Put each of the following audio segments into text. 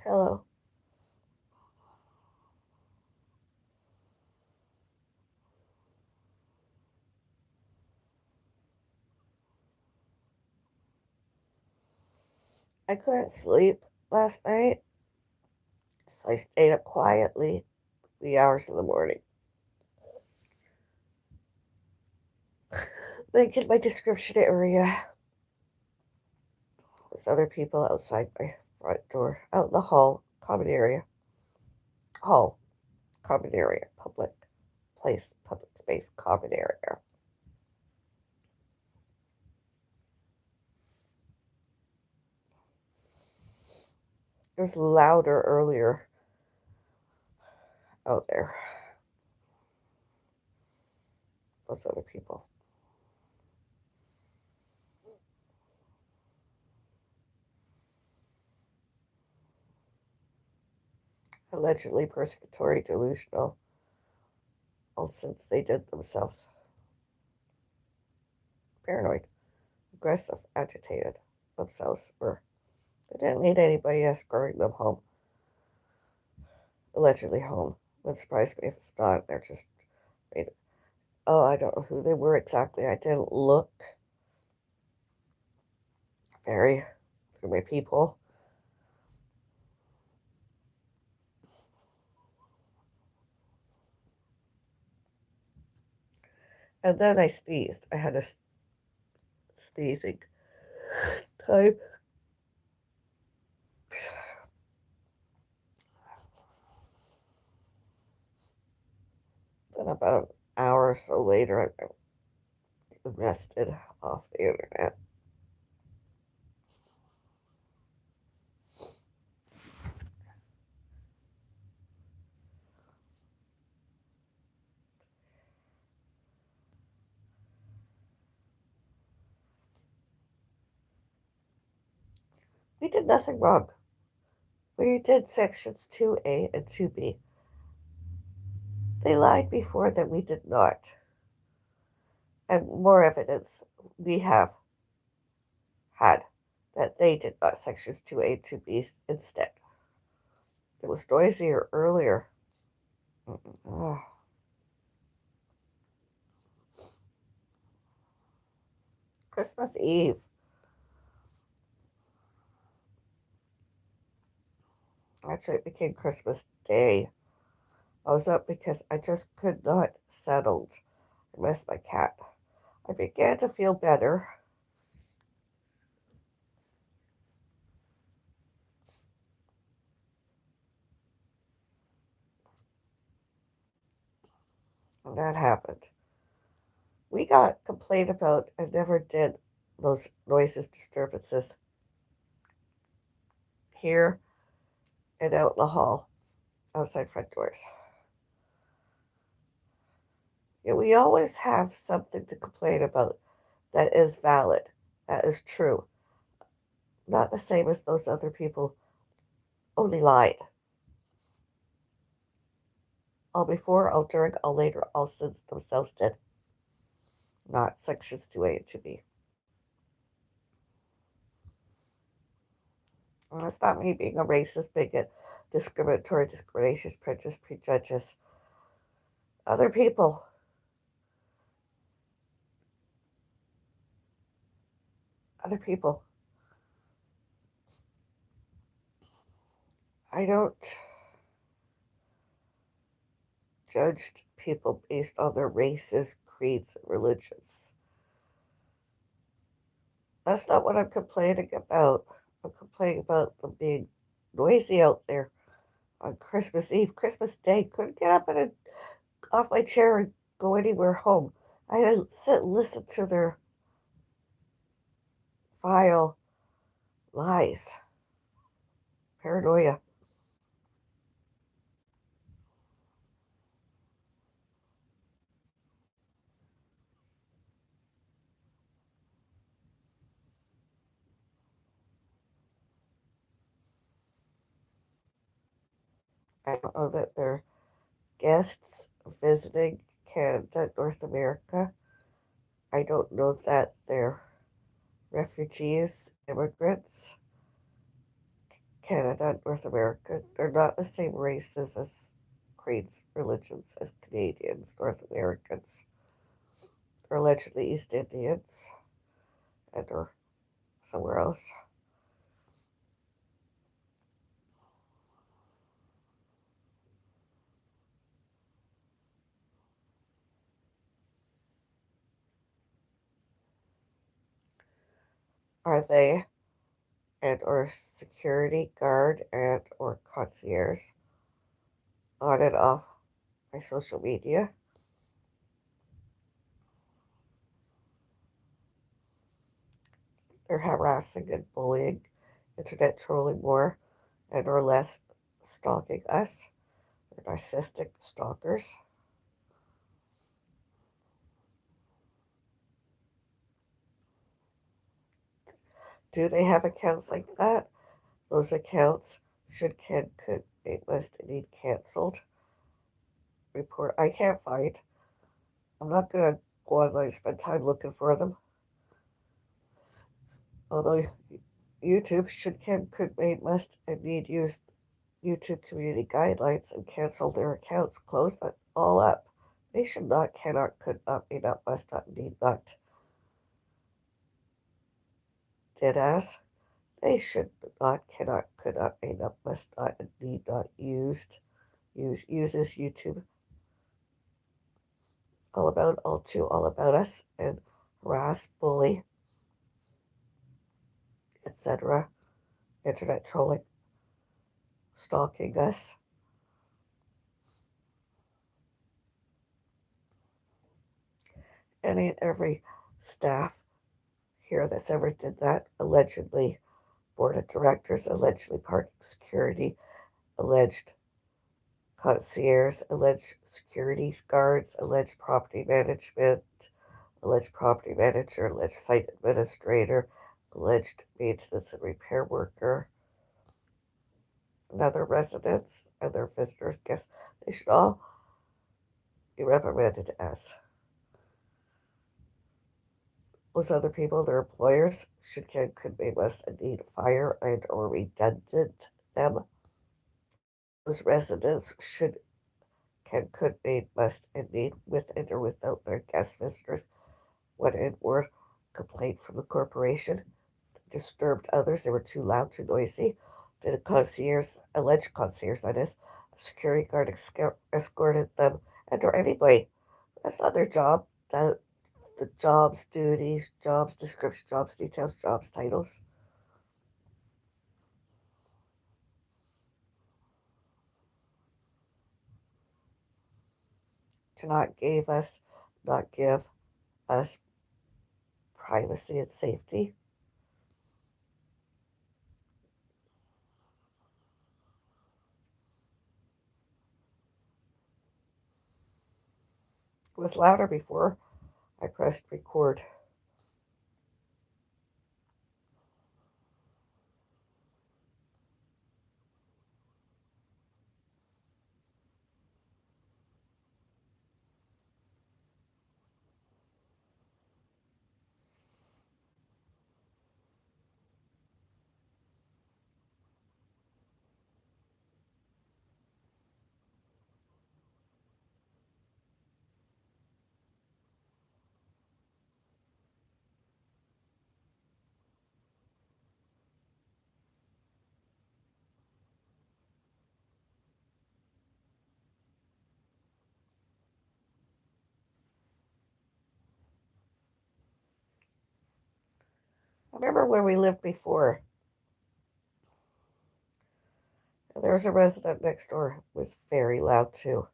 Hello. I couldn't sleep last night, so I stayed up quietly the hours of the morning. Like in my description area, there's other people outside my front door, out in the hall, common area, public place, public space, common area. It was louder earlier out there. Those other people. Allegedly persecutory, delusional, all since they did themselves. Paranoid, aggressive, agitated themselves, or they didn't need anybody escorting them home, allegedly home. Wouldn't surprise me if it's not. They're just, made, oh, I don't know who they were exactly. I didn't look very through my people. And then I sneezed. I had a sneezing time. Then about an hour or so later, I rested off the internet. We did nothing wrong. We did sections 2A and 2B. They lied before that we did not. And more evidence we have had that they did not sections 2A and 2B instead. It was noisier earlier. Oh, Christmas Eve. Actually, it became Christmas Day. I was up because I just could not settle. I missed my cat. I began to feel better. And that happened. We got complained about and never did those noises, disturbances here and out in the hall, outside front doors. Yeah, we always have something to complain about that is valid, that is true. Not the same as those other people only lied. All before, all during, all later, all since themselves did. Not sections 2A and 2B. And that's not me being a racist, bigot, discriminatory, discrimination, prejudice, prejudges. Other people. Other people. I don't judge people based on their races, creeds, and religions. That's not what I'm complaining about. I'm complaining about them being noisy out there on Christmas Eve, Christmas Day. Couldn't get up and off my chair and go anywhere home. I had to sit and listen to their vile lies, paranoia. I don't know that they're guests visiting Canada, North America. I don't know that they're refugees, immigrants, Canada and North America, they're not the same races as creeds, religions as Canadians, North Americans. They're allegedly East Indians and or somewhere else. Are they and or security guard and or concierge on and off my social media? They're harassing and bullying, internet trolling more and or less, stalking us. They're narcissistic stalkers. Do they have accounts like that? Those accounts should, can, could, they must need canceled. Report. I can't find. I'm not gonna go online and spend time looking for them. Although YouTube should, can, could, may, must, and need use YouTube community guidelines and cancel their accounts. Close that all up. They should not, cannot, could not, may not, must not, need not. Did as. They should not, cannot, could not, may not, must not, and need not uses YouTube all about, all about us, and harass, bully, etc. Internet trolling, stalking us. Any and every staff here that's ever did that, allegedly board of directors, allegedly parking security, alleged concierge, alleged security guards, alleged property management, alleged property manager, alleged site administrator, alleged maintenance and repair worker, and other residents and their visitors, guests, they should all be reprimanded as. Those other people, their employers, should, can, could, may, must, and need fire and or redundant them. Those residents should, can, could, may, must, and need, with and or without their guest visitors, when and or complaint from the corporation disturbed others. They were too loud, too noisy. Did a concierge, alleged concierge, that is, a security guard escorted them and or anybody. That's not their job. The jobs, duties, jobs description, jobs details, jobs titles. To not give us privacy and safety. It was louder before I pressed record. I remember where we lived before. And there was a resident next door who was very loud too.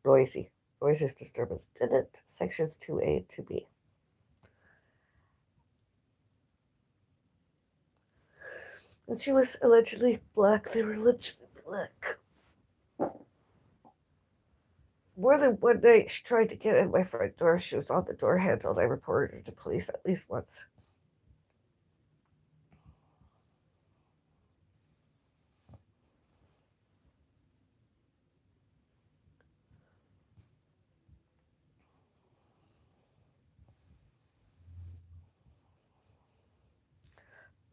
Noisy. Noises disturbance. Didn't sections 2A and 2B. And she was allegedly black. They were allegedly black. More than one night, she tried to get in my front door. She was on the door handle, and I reported her to police at least once.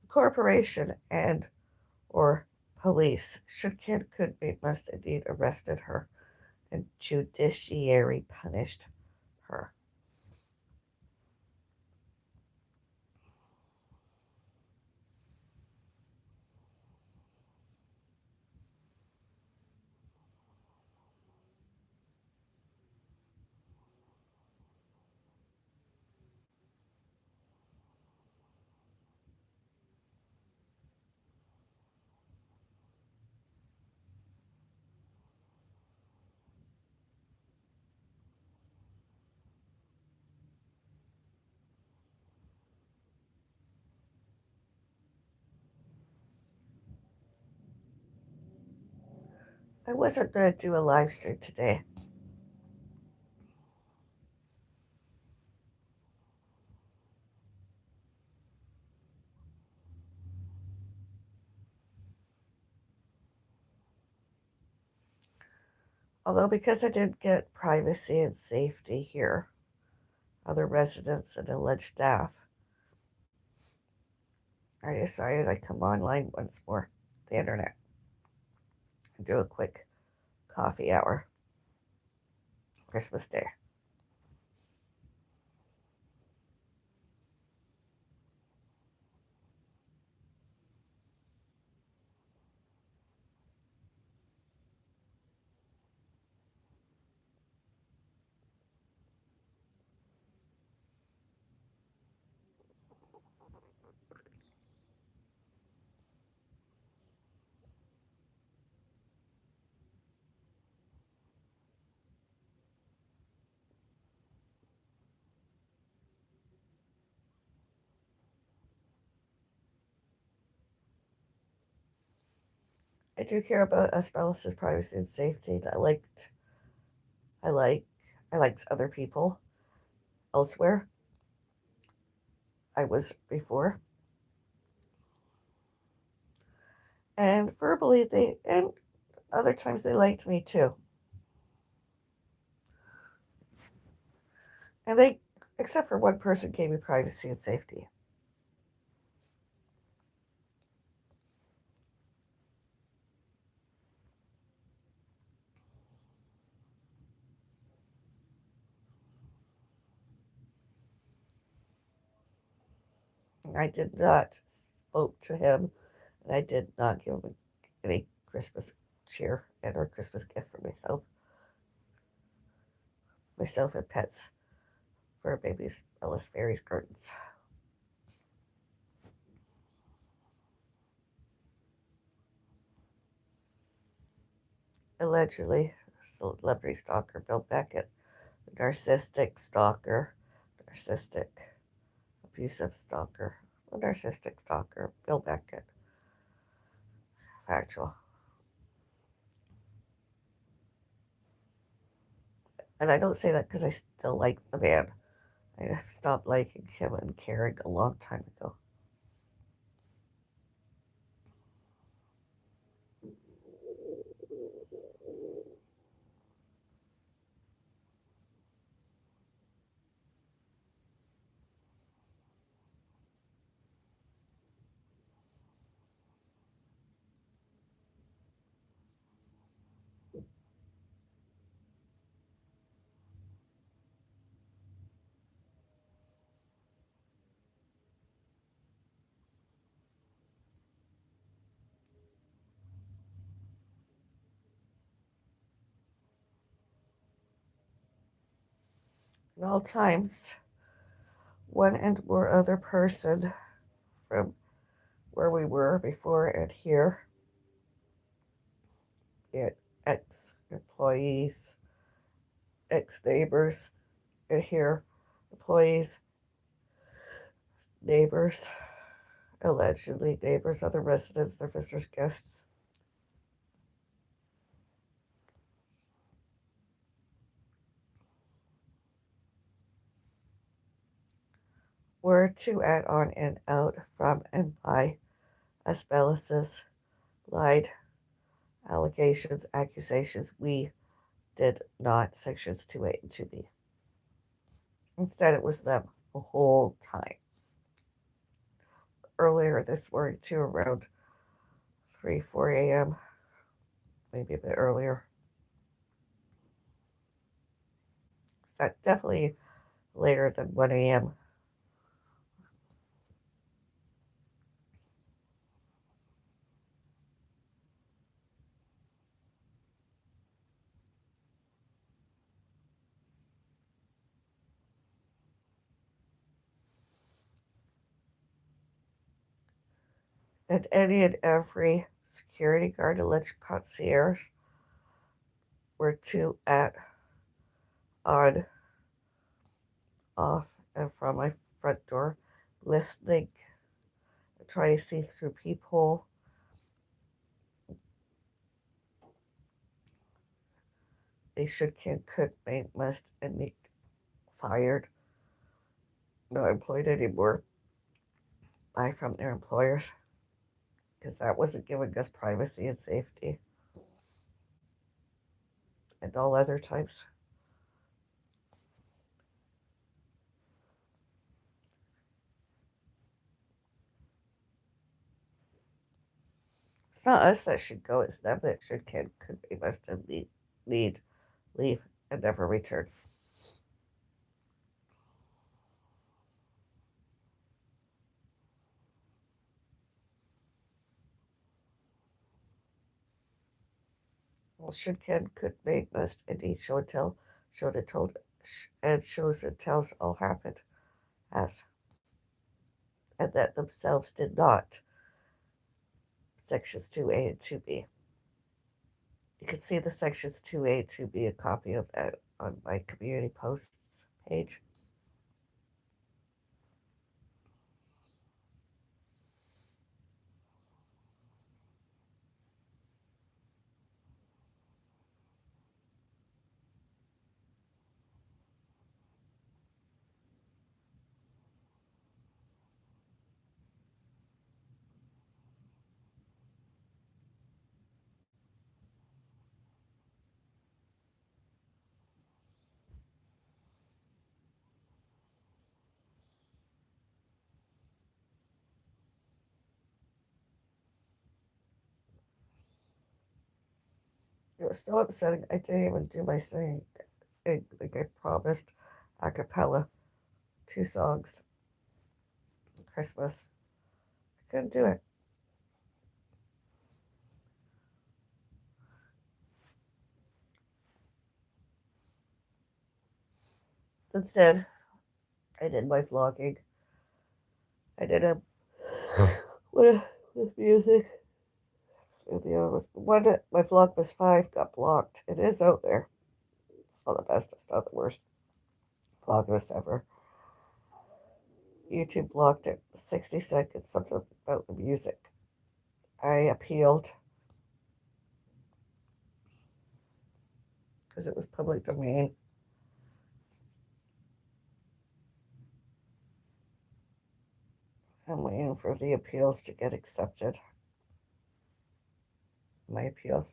Corporation and or Police, should could be, must indeed arrested her, and judiciary punished her. I wasn't going to do a live stream today, although because I didn't get privacy and safety here, other residents and alleged staff, I decided I'd come online once more, the internet, and do a quick coffee hour, Christmas Day. I do care about us Bellis' privacy and safety. I like, I liked other people elsewhere. I was before, and verbally and other times they liked me too, and they, except for one person, gave me privacy and safety. I did not spoke to him, and I did not give him any Christmas cheer and or Christmas gift for myself and pets for baby's Ellis Fairies Gardens. Allegedly, celebrity stalker Bill Beckett, narcissistic stalker, narcissistic abusive stalker, a narcissistic stalker Bill Beckett. Factual. And I don't say that because I still like the man. I stopped liking him and caring a long time ago. At all times, one and or other person from where we were before and here, ex employees, ex neighbors, and here, employees, neighbors, allegedly neighbors, other residents, their visitors, guests, were to add on and out from and by Asbellis's lied allegations, accusations. We did not, sections 2A and 2B. Instead, it was them the whole time. Earlier this morning, too, around 3, 4 a.m., maybe a bit earlier. So definitely later than 1 a.m. And any and every security guard, alleged concierge, were to at, on, off, and from my front door, listening and trying to see through peephole. They should, can, could, may, must, and be fired, not employed anymore by from their employers, because that wasn't giving us privacy and safety and all other types. It's not us that should go, it's them that should, can, could, may, must, and need, leave, and never return. Well, should, can, could, may, must, and need, show and tell, showed and told, and shows and tells all happened as, and that themselves did not. Sections 2A and 2B. You can see the sections 2A and 2B, a copy of that on my community posts page. It was so upsetting. I didn't even do my singing. Like I promised, a cappella, 2 songs, Christmas. I couldn't do it. Instead, I did my vlogging. I did a with music. One, my Vlogmas 5 got blocked. It is out there. It's not the best. It's not the worst Vlogmas ever. YouTube blocked it. 60 seconds. Something about the music. I appealed because it was public domain. I'm waiting for the appeals to get accepted. My appeals.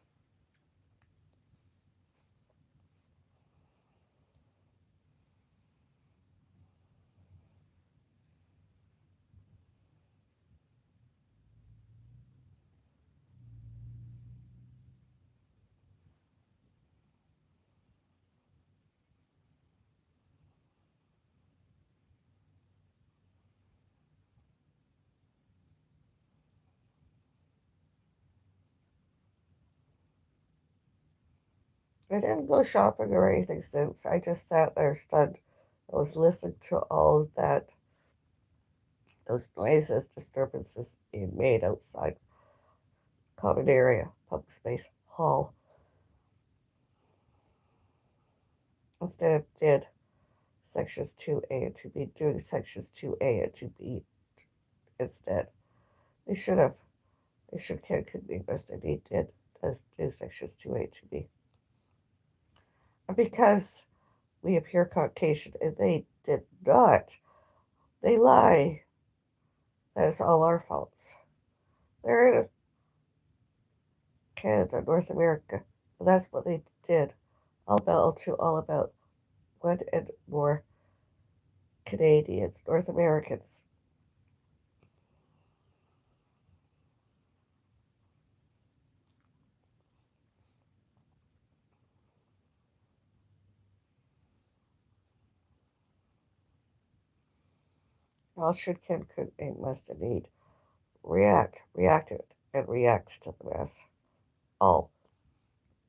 I didn't go shopping or anything since. I just sat there stunned. I was listening to all of that, those noises, disturbances being made outside common area, public space, hall. Instead, did sections 2A and 2B, doing sections 2A and 2B instead. They should have. They should, can, could be, best, and he did does do sections 2A and 2B. And because we appear Caucasian and they did not, they lie. That is all our faults. They're in Canada, North America. And that's what they did. All about one and more Canadians, North Americans. All should, can, could, ain't, must, and need. Reacted, and reacts to the mess. All.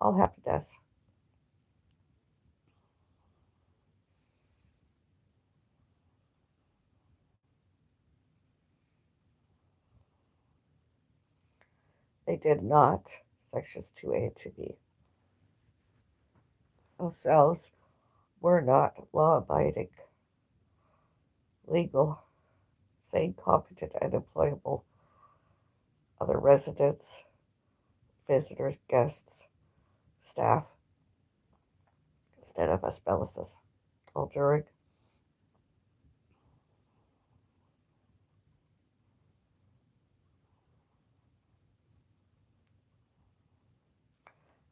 All happiness. They did not. Sections 2A and 2B. Themselves were not law abiding, legal, sane, competent, and employable. Other residents, visitors, guests, staff, instead of us Bellises. All during.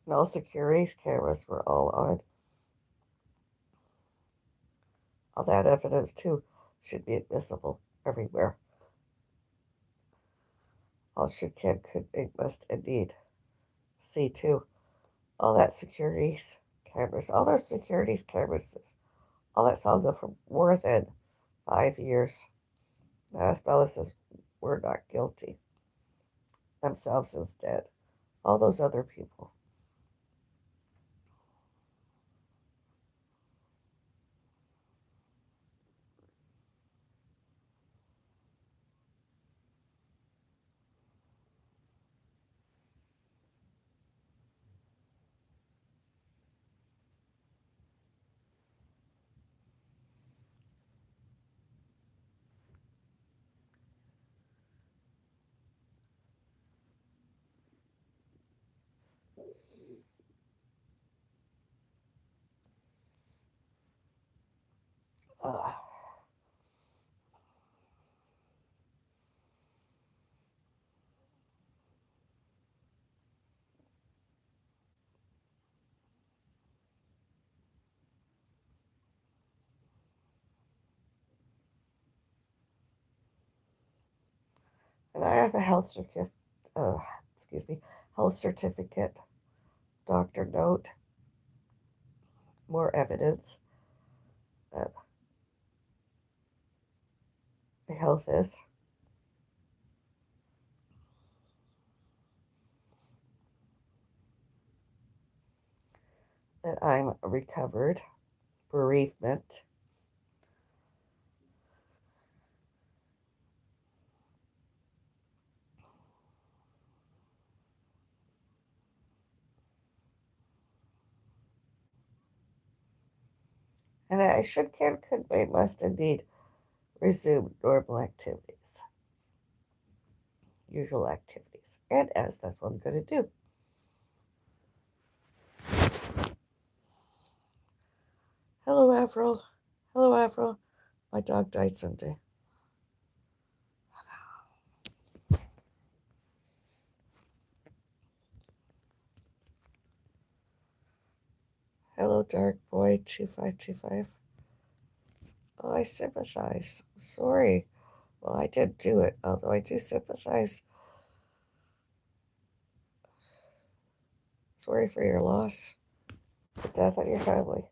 No securities cameras were all on. All that evidence, too, should be admissible everywhere. All should, can, could, must, and need. See, too, all that securities cameras, all those securities cameras, all that saw them for more than 5 years. As Bellis were not guilty themselves instead. All those other people. Uh, and I have a uh, excuse me, health certificate, doctor note, more evidence that my health is, that I'm recovered, bereavement, and that I should, can, could, may, must, indeed resume normal activities, usual activities. And as that's what I'm going to do. Hello, Avril. Hello, Avril. My dog died Sunday. Hello, Dark Boy 2525. Oh, I sympathize. Sorry. Well, I did do it, although I do sympathize. Sorry for your loss, the death of your family.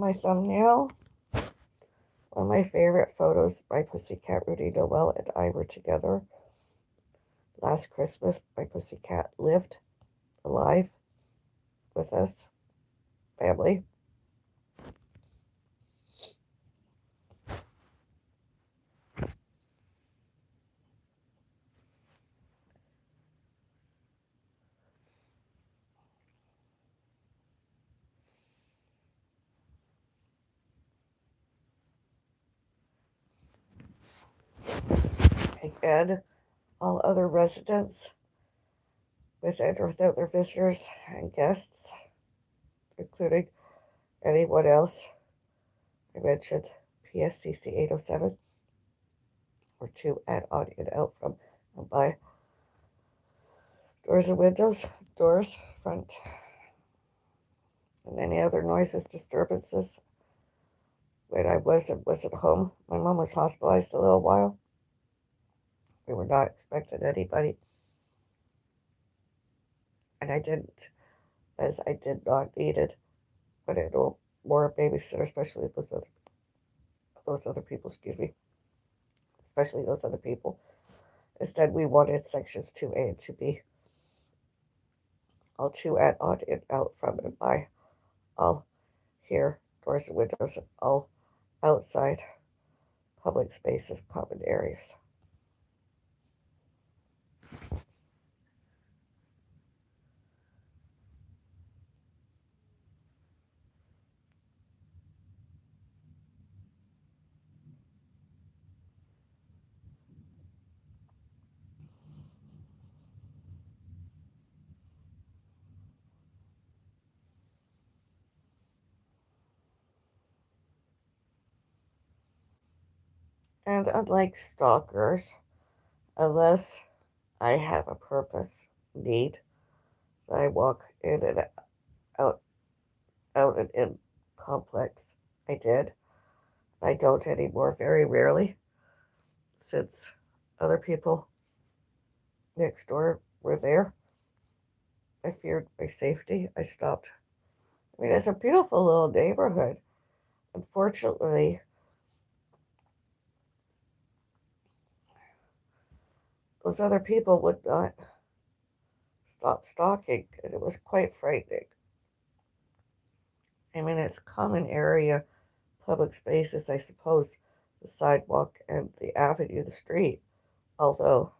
my thumbnail, one of my favorite photos, my pussycat Rudy Noel and I were together. Last Christmas, my pussycat lived alive with us, family. And all other residents, with and without their visitors and guests, including anyone else I mentioned, PSCC 807, or to add on and out from and by doors and windows, doors, front, and any other noises, disturbances. When I wasn't home, my mom was hospitalized a little while. We were not expecting anybody, and I didn't, as I did not need it. But I know more a babysitter, especially those other people. Excuse me, especially those other people. Instead, we wanted sections 2A and 2B. All to add on and out from and by, all here, doors and windows, all outside, public spaces, common areas. And unlike stalkers, unless I have a purpose, need, that I walk in and out, out and in complex, I did. I don't anymore, very rarely, since other people next door were there. I feared my safety. I stopped. I mean, it's a beautiful little neighborhood. Unfortunately, those other people would not stop stalking, and it was quite frightening. I mean, it's a common area, public spaces, I suppose, the sidewalk and the avenue, the street. Although,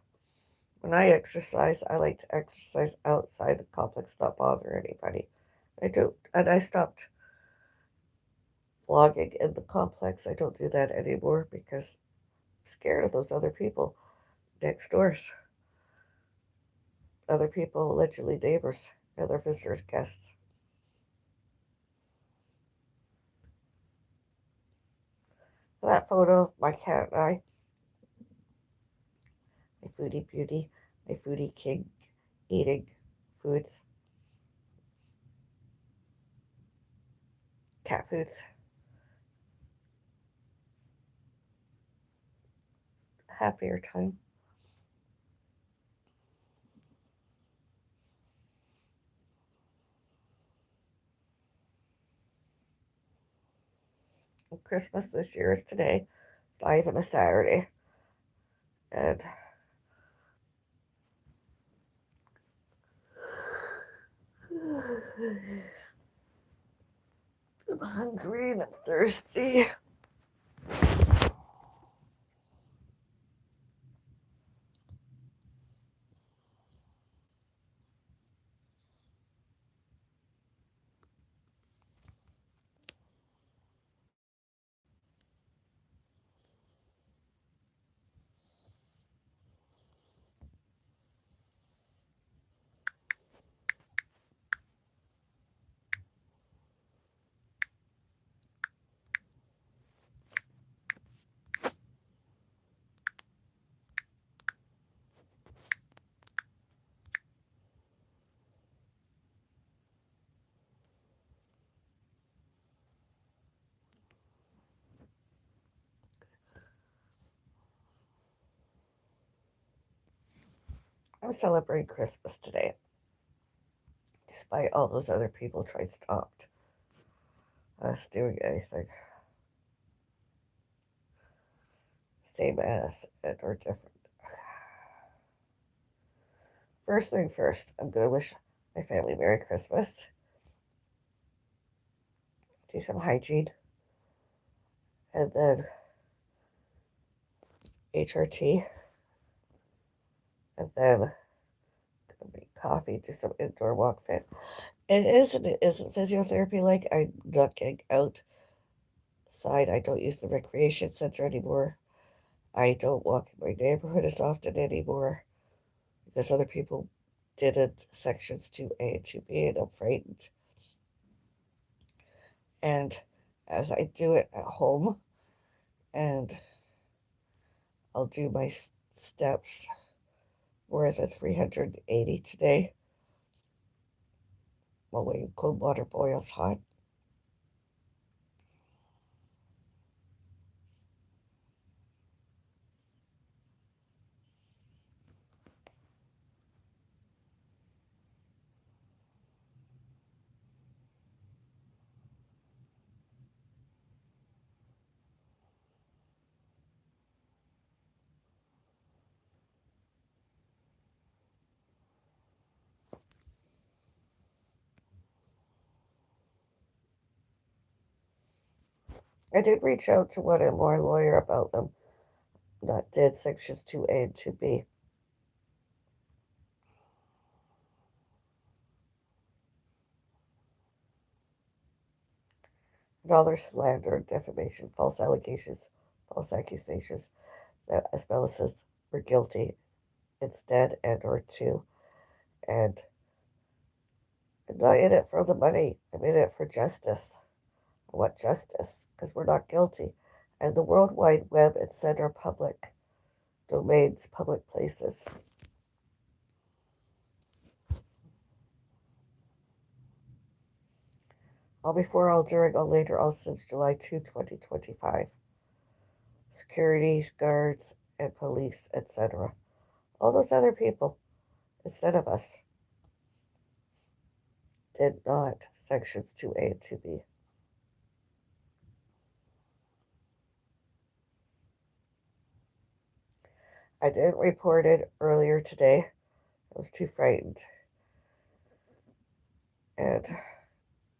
when I exercise, I like to exercise outside the complex, not bother anybody. I do, and I stopped vlogging in the complex. I don't do that anymore because I'm scared of those other people next doors. Other people, allegedly neighbors, other visitors, guests. That photo of my cat and I, my foodie beauty, my foodie king, eating foods, cat foods. Happier time. And Christmas this year is today. It's not even a Saturday. And I'm hungry and I'm thirsty. I'm celebrating Christmas today, despite all those other people tried stopped. us doing anything. Same as and or different. First thing first, I'm going to wish my family Merry Christmas. Do some hygiene. And then HRT. And then make coffee, do some indoor walk fit. It isn't physiotherapy like I'm not getting outside. I don't use the recreation center anymore. I don't walk in my neighborhood as often anymore because other people didn't sections 2A and 2B, and I'm frightened. And as I do it at home, and I'll do my steps more as a 380 today while waiting cold water boils hot. I did reach out to one more lawyer about them that did sections 2A and 2B. And all their slander, defamation, false allegations, false accusations that as Bellis were guilty instead and or two. And I'm not in it for the money. I'm in it for justice. I want justice because we're not guilty. And the World Wide Web, etc., public domains, public places. All before, all during, all later, all since July 2, 2025. Securities, guards, and police, etc. All those other people, instead of us, did not sections 2A and 2B. I didn't report it earlier today. I was too frightened. And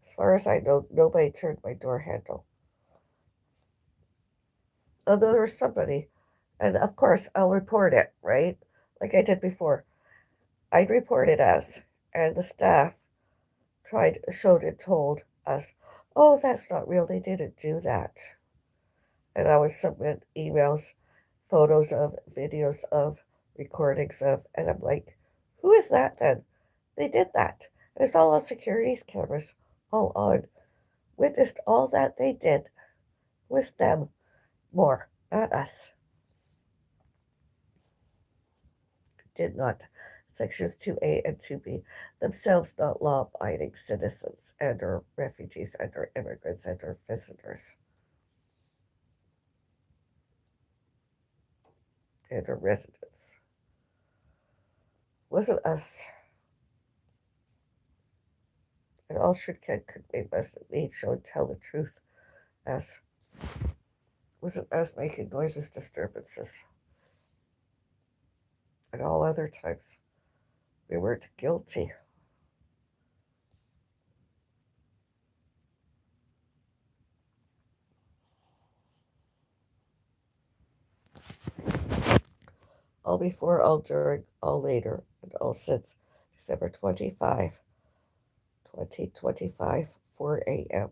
as far as I know, nobody turned my door handle. Although there was somebody, and of course I'll report it, right? Like I did before. I'd report it as, and the staff showed and told us, oh, that's not real. They didn't do that. And I would submit emails, photos of, videos of, recordings of, and I'm like, who is that then? They did that. And it's all on securities cameras, all on. Witnessed all that they did. Was them more, not us. Did not. Sections 2A and 2B, themselves not law abiding citizens and or refugees and or immigrants and or visitors and or residents. Wasn't us. And all should could make us need show and tell the truth as wasn't us making noises, disturbances. And all other times we weren't guilty. All before, all during, all later, and all since December 25, 2025, 4 a.m.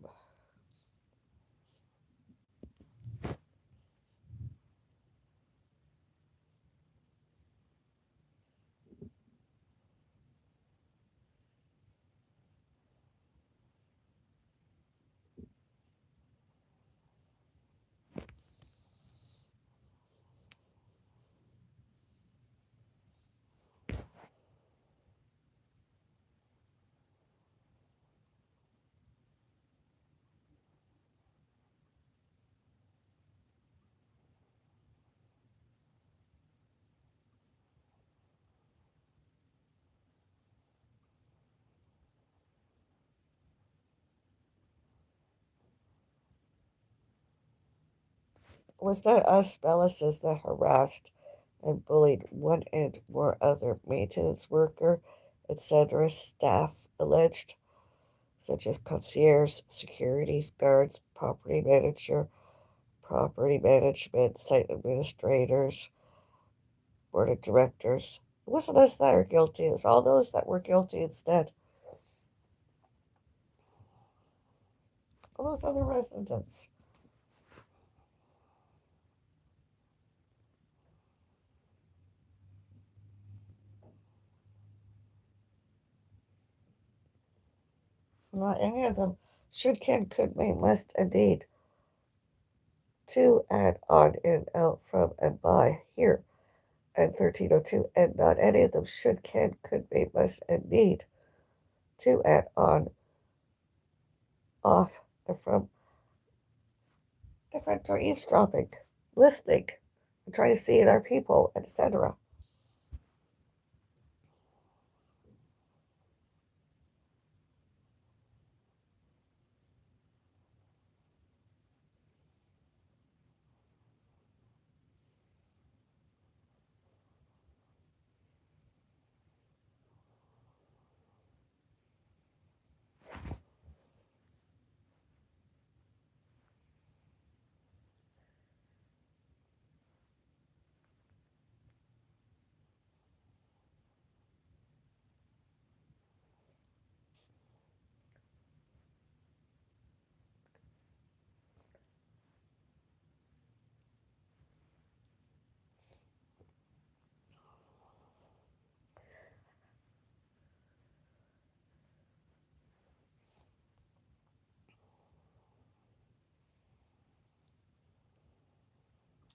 It was not us Bellises that harassed and bullied one and more other maintenance worker, etc. staff alleged, such as concierge, security guards, property management, site administrators, board of directors. It wasn't us that are guilty, it was all those that were guilty instead. All those other residents. Not any of them should, can, could, may, must, indeed. To, add, on, in, out, from, and by, here, and 1302, and not any of them should, can, could, may, must, and need. To, add, on, off, and from, different or eavesdropping, listening, and trying to see in our people, etc.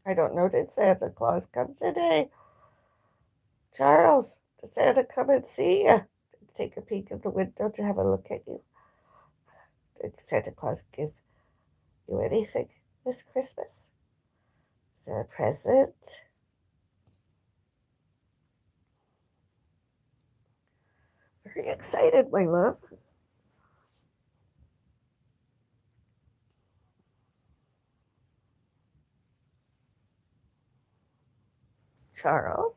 I don't know, did Santa Claus come today? Charles, did Santa come and see you? Take a peek at the window to have a look at you. Did Santa Claus give you anything this Christmas? Is there a present? Very excited, my love. Charles,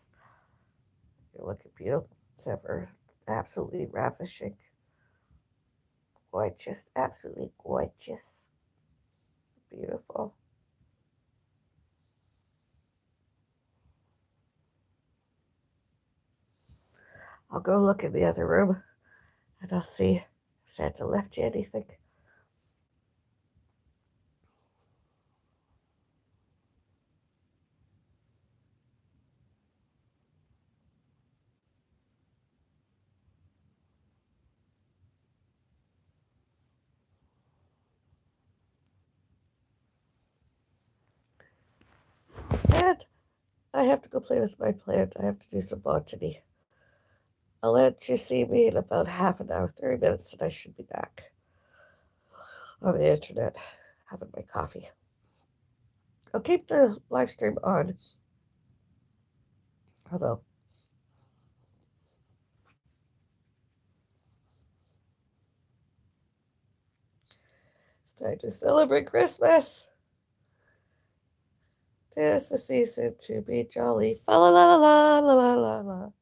you're looking beautiful as ever. Absolutely ravishing. Gorgeous. Absolutely gorgeous. Beautiful. I'll go look in the other room and I'll see if Santa left you anything. And I have to go play with my plant. I have to do some botany. I'll let you see me in about half an hour, 30 minutes, and I should be back on the internet having my coffee. I'll keep the live stream on, although it's time to celebrate Christmas. 'Tis the season to be jolly. Fa la la la la la la la.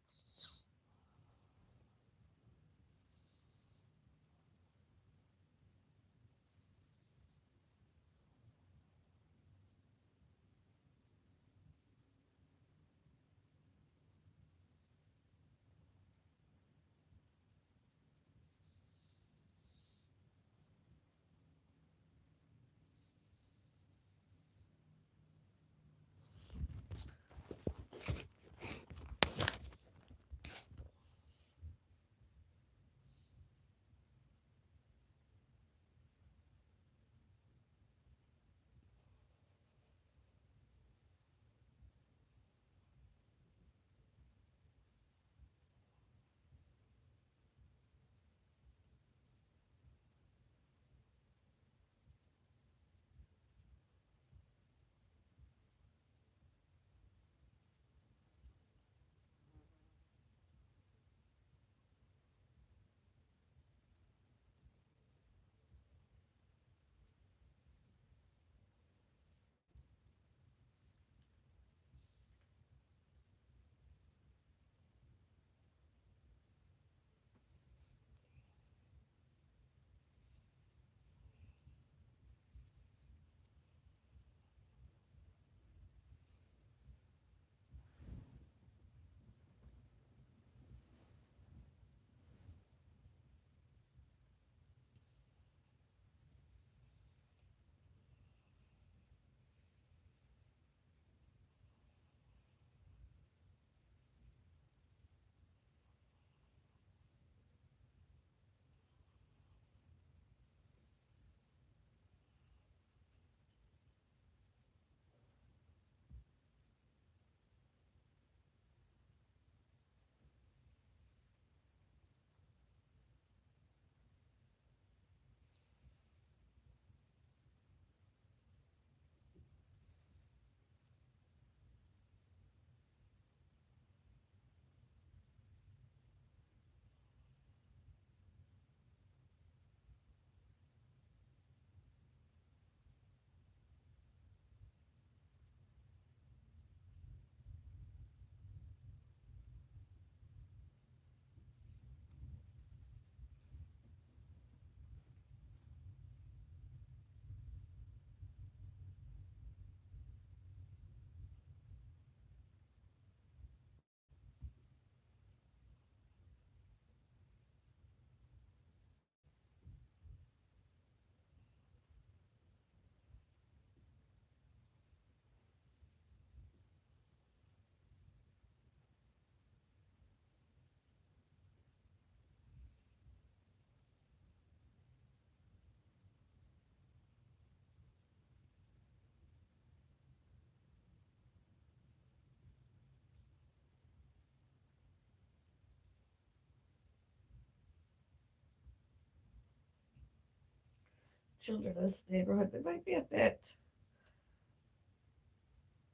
children in this neighborhood, they might be a bit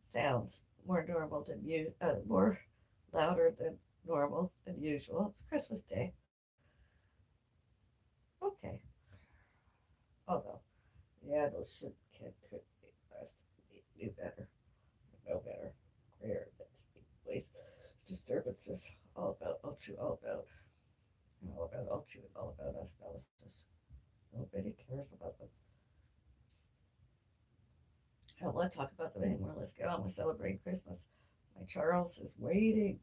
sounds more normal than more louder than normal than usual. It's Christmas Day. Okay. Although, yeah, those shit kid could be best. Knew better. Know better. Greater than ways disturbances. All too and all about us analysis. Nobody cares about them. I don't want to talk about them anymore. Let's get on with celebrating Christmas. My Charles is waiting.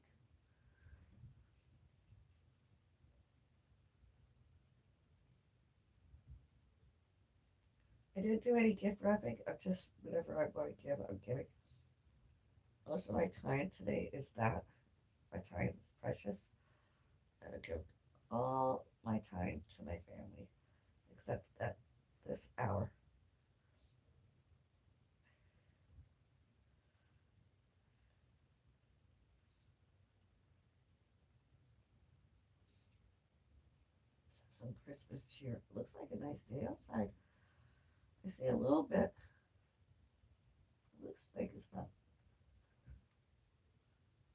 I didn't do any gift wrapping. I'm just whatever I want to give, I'm giving. Most of my time today is that. My time is precious. I would give all my time to my family, except that this hour. Some Christmas cheer. It looks like a nice day outside. I see a little bit. It looks like it's not.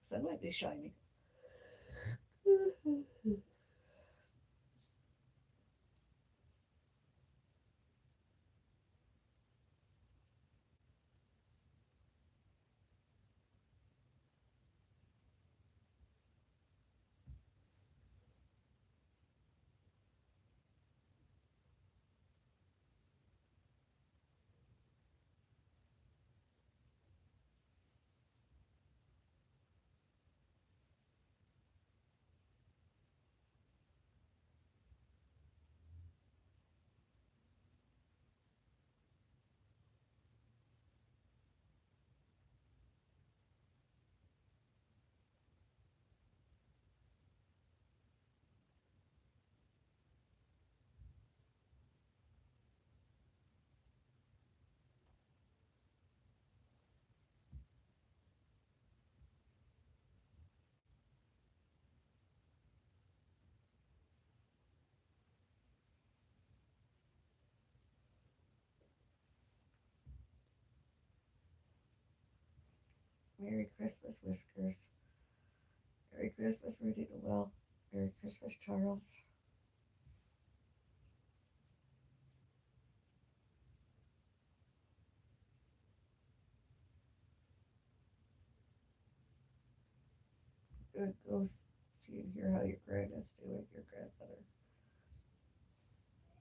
The sun might be shining. Merry Christmas, Whiskers. Merry Christmas, Rudy Noel. Merry Christmas, Charles. Good. Go see and hear how your grandma's doing, your grandmother.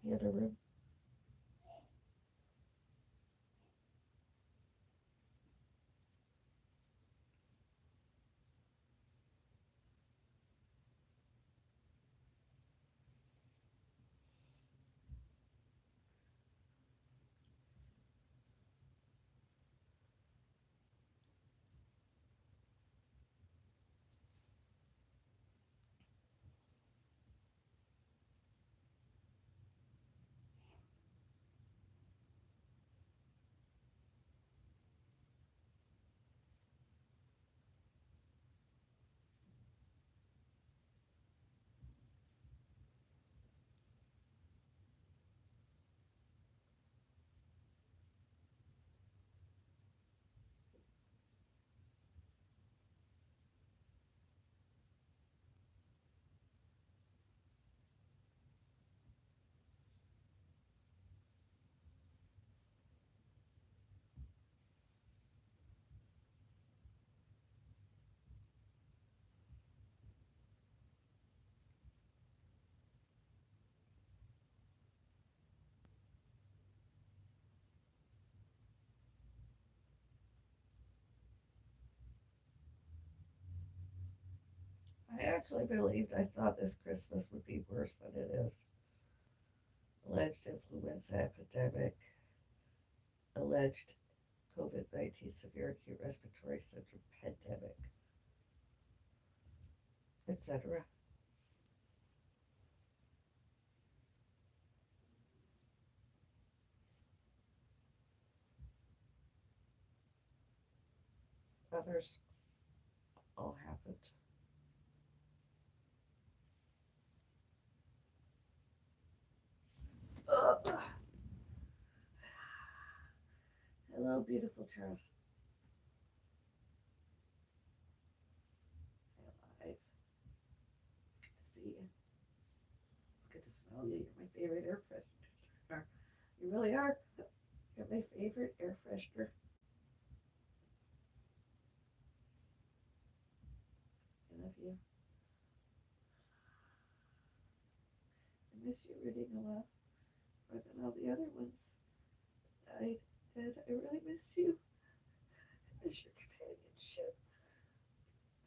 The other room. I actually believed I thought this Christmas would be worse than it is. Alleged influenza epidemic, alleged COVID-19 severe acute respiratory syndrome pandemic, etc. Others all happened. Ugh. Hello, beautiful Charles. Hi, alive. It's good to see you. It's good to smell you. You're my favorite air freshener. You really are. You're my favorite air freshener. I love you. I miss you, Rudy Noel, more than all the other ones. I did. I really miss you. I miss your companionship.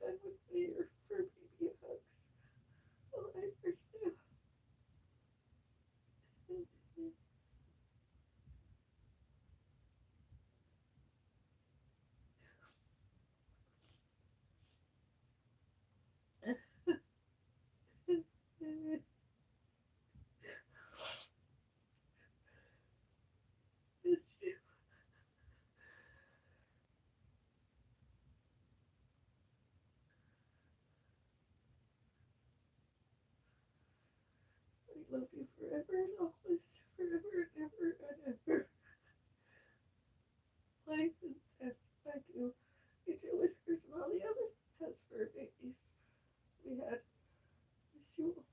I would be your fur baby hugs. Well, I for you. Miss you. I love you forever and always, forever and ever and ever. Life and death. I do. I do Whiskers and all the other pets fur babies we had. Miss you all.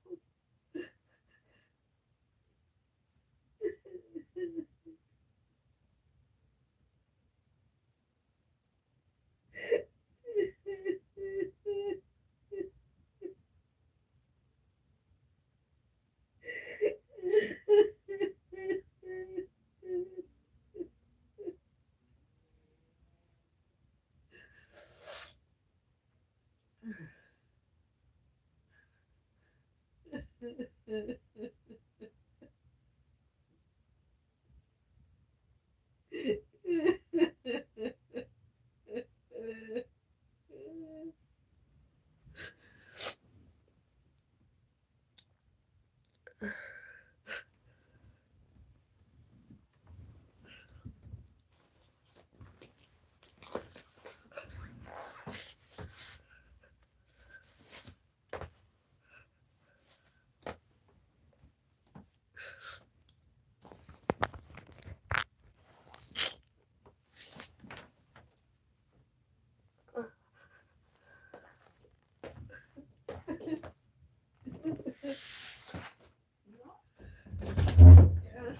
Yes.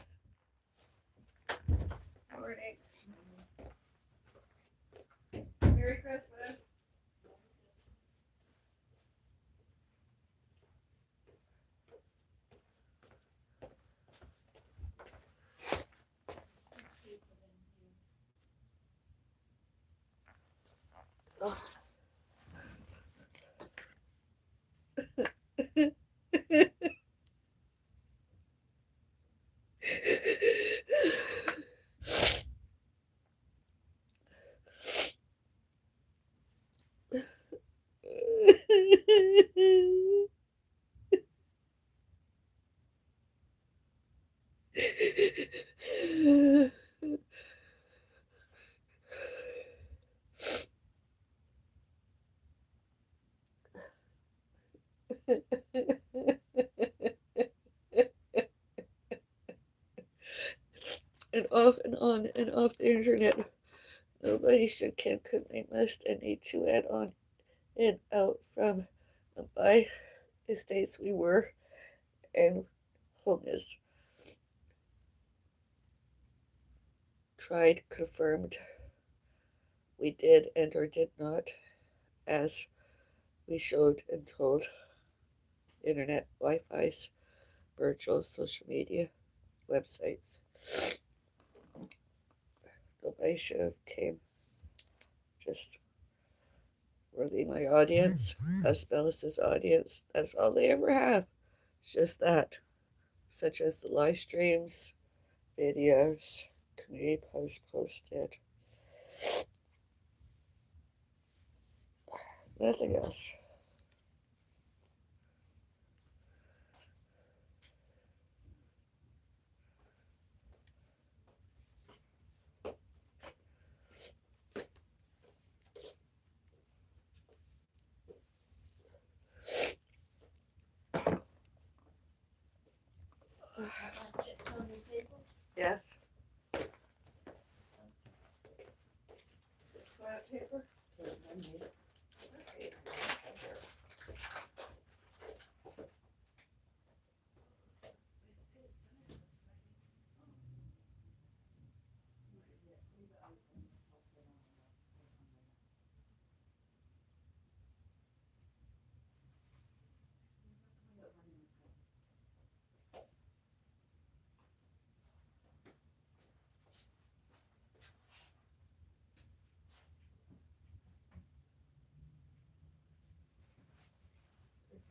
Morning. Merry Christmas. Oh. And off and on and off the internet. Nobody should can could they must and need to add on and out from the by estates we were and wholeness. Tried, confirmed, we did and or did not, as we showed and told. Internet, Wi-Fi's, virtual social media, websites. Nobody should have came. Just really my audience, us Bellis's audience. That's all they ever have. It's just that. Such as the live streams, videos, community posts posted. Nothing else. Yes.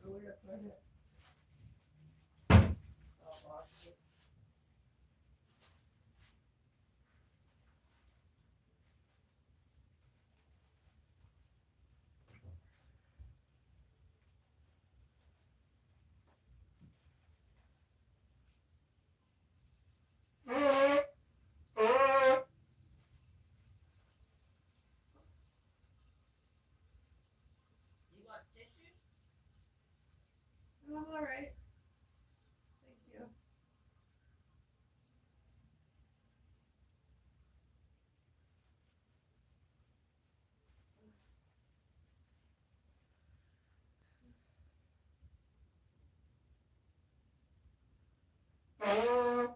Where to put it? Oh, boxes. You want tissues? I'm all right. Thank you. Oh.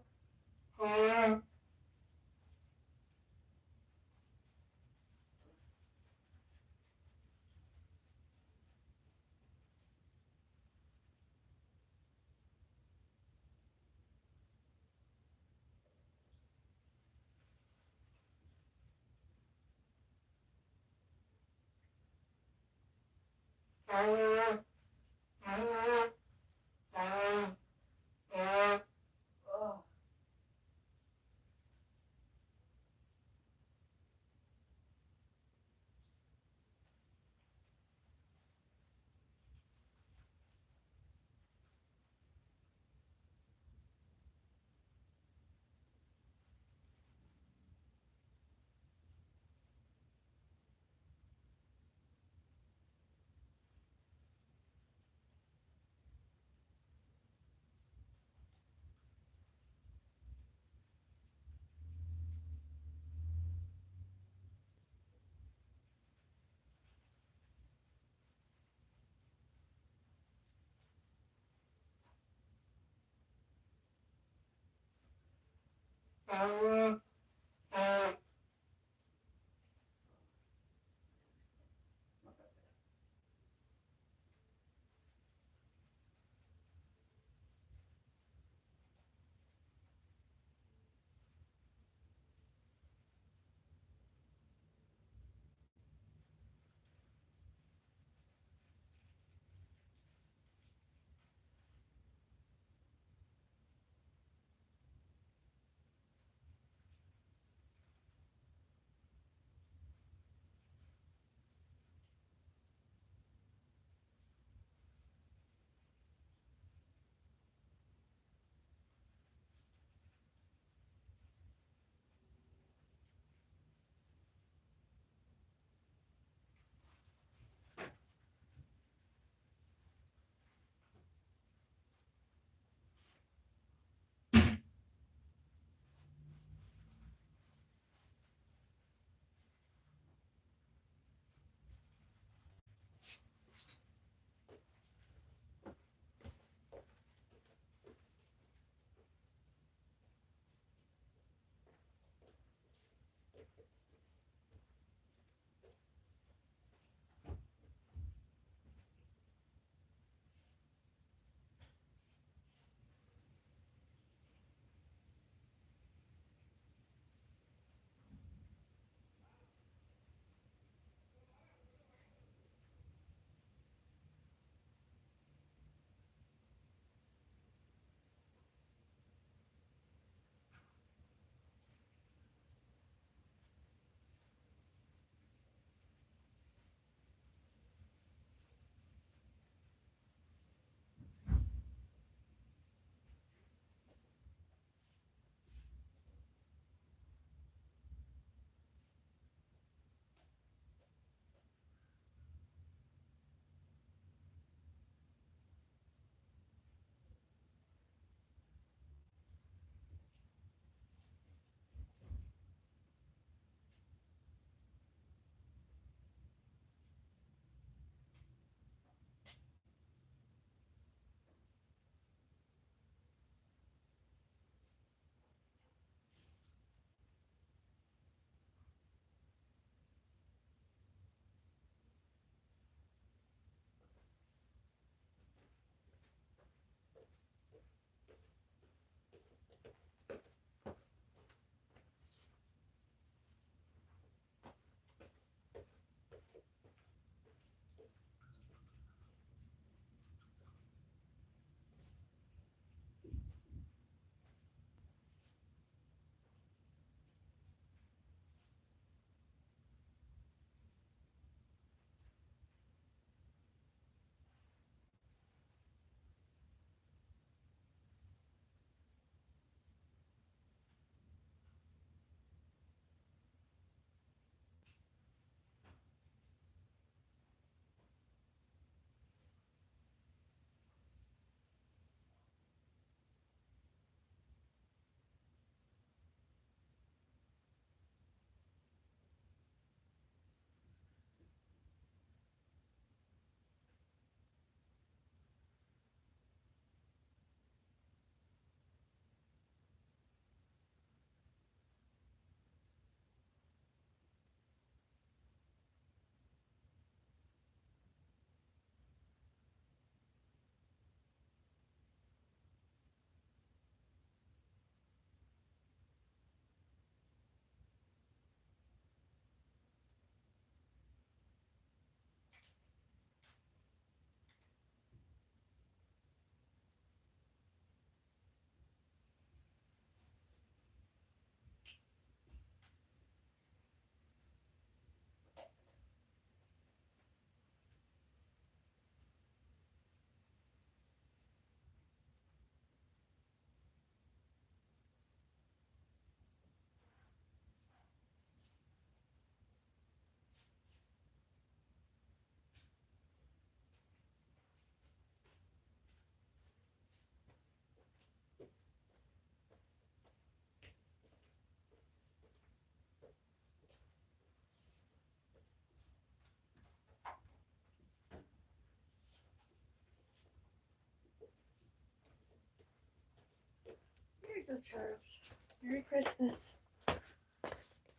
go, Charles. Merry Christmas.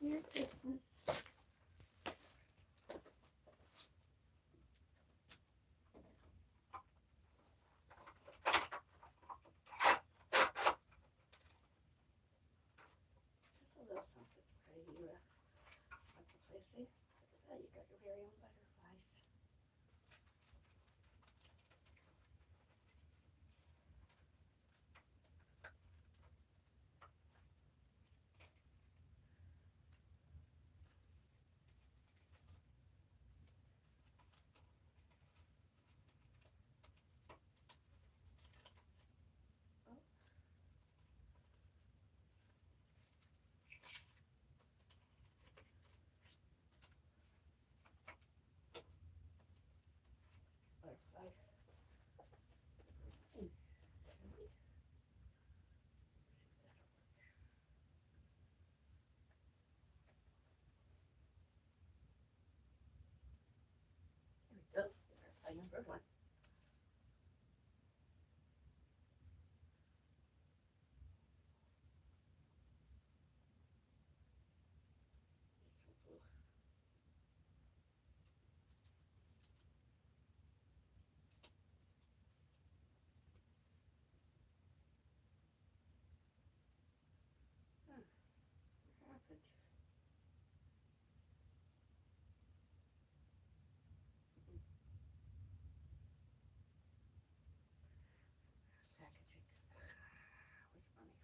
Merry Christmas. Just a little something for you, Uncle Placey. Look at that, you got your very own butterflies. Oh, butterfly. Hmm, really? See if this will work. There we go. Butterfly number one. Need some blue. Huh, what happened? Packaging. What's money for? See if I can find you another one that didn't break.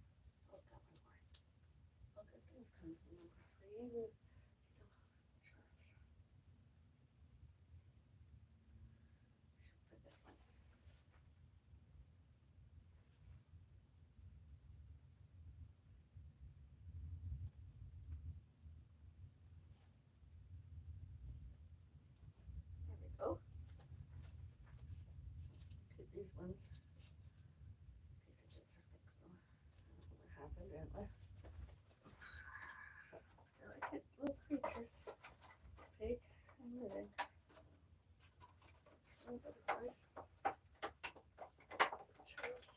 Oh, it's got one more. All good things come from number three. You know, Charles. Should put this one. There we go. Let's keep these ones in case I just fix them. I don't know what happened, didn't I? Delicate little creatures. Pig and living. Some butterflies. Charles.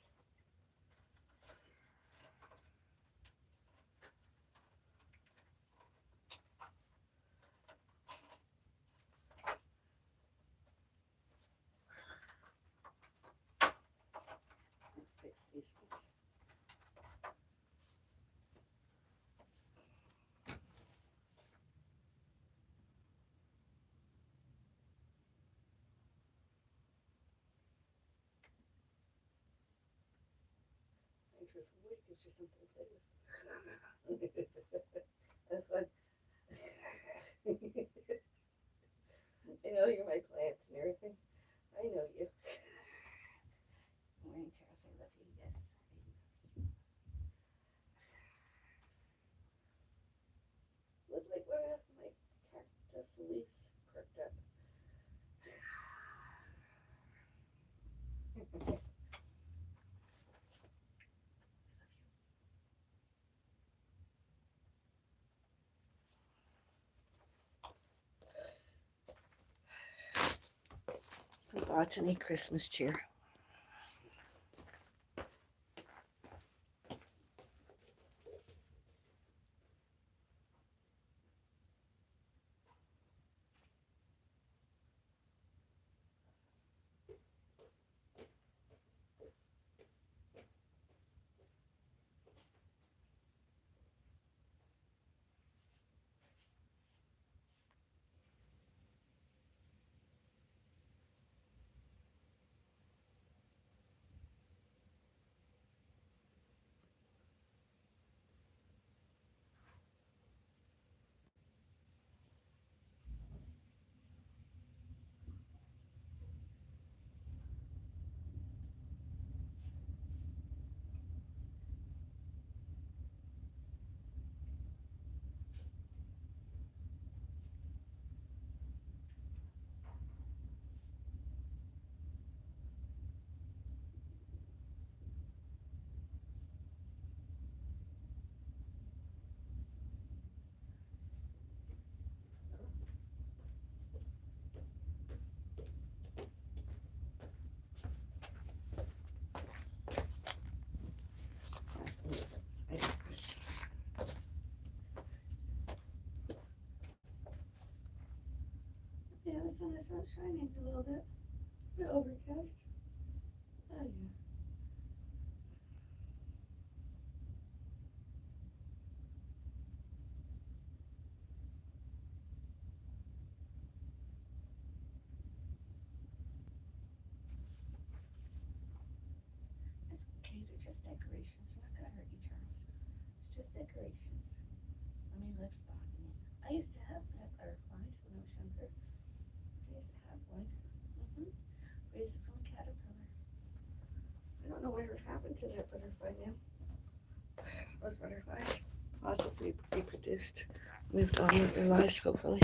Fix these ones. Truthful way gives you something to play with. That's fun. I know you're my plants and everything. I know you. Morning, Charles. I love you. Yes, I love you. Look like what happened. My cactus leaves perked up. Some botany Christmas cheer. sun is not shining a little bit. A bit overcast. Oh yeah. It's okay, they're just decorations. They're not gonna hurt you, Charles. It's just decorations. My lips bothering me. I used to have pet butterflies when I was younger. I used to have one. Raised it from a caterpillar. I don't know whatever happened to that butterfly now. Those butterflies possibly reproduced, moved on with their lives, hopefully.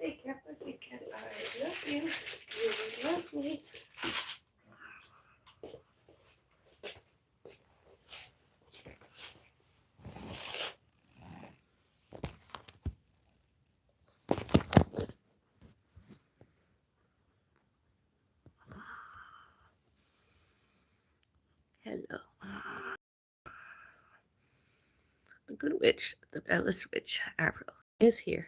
pussycat, I love you. You love me. Hello. The good witch, the Bellis witch, Avril, is here.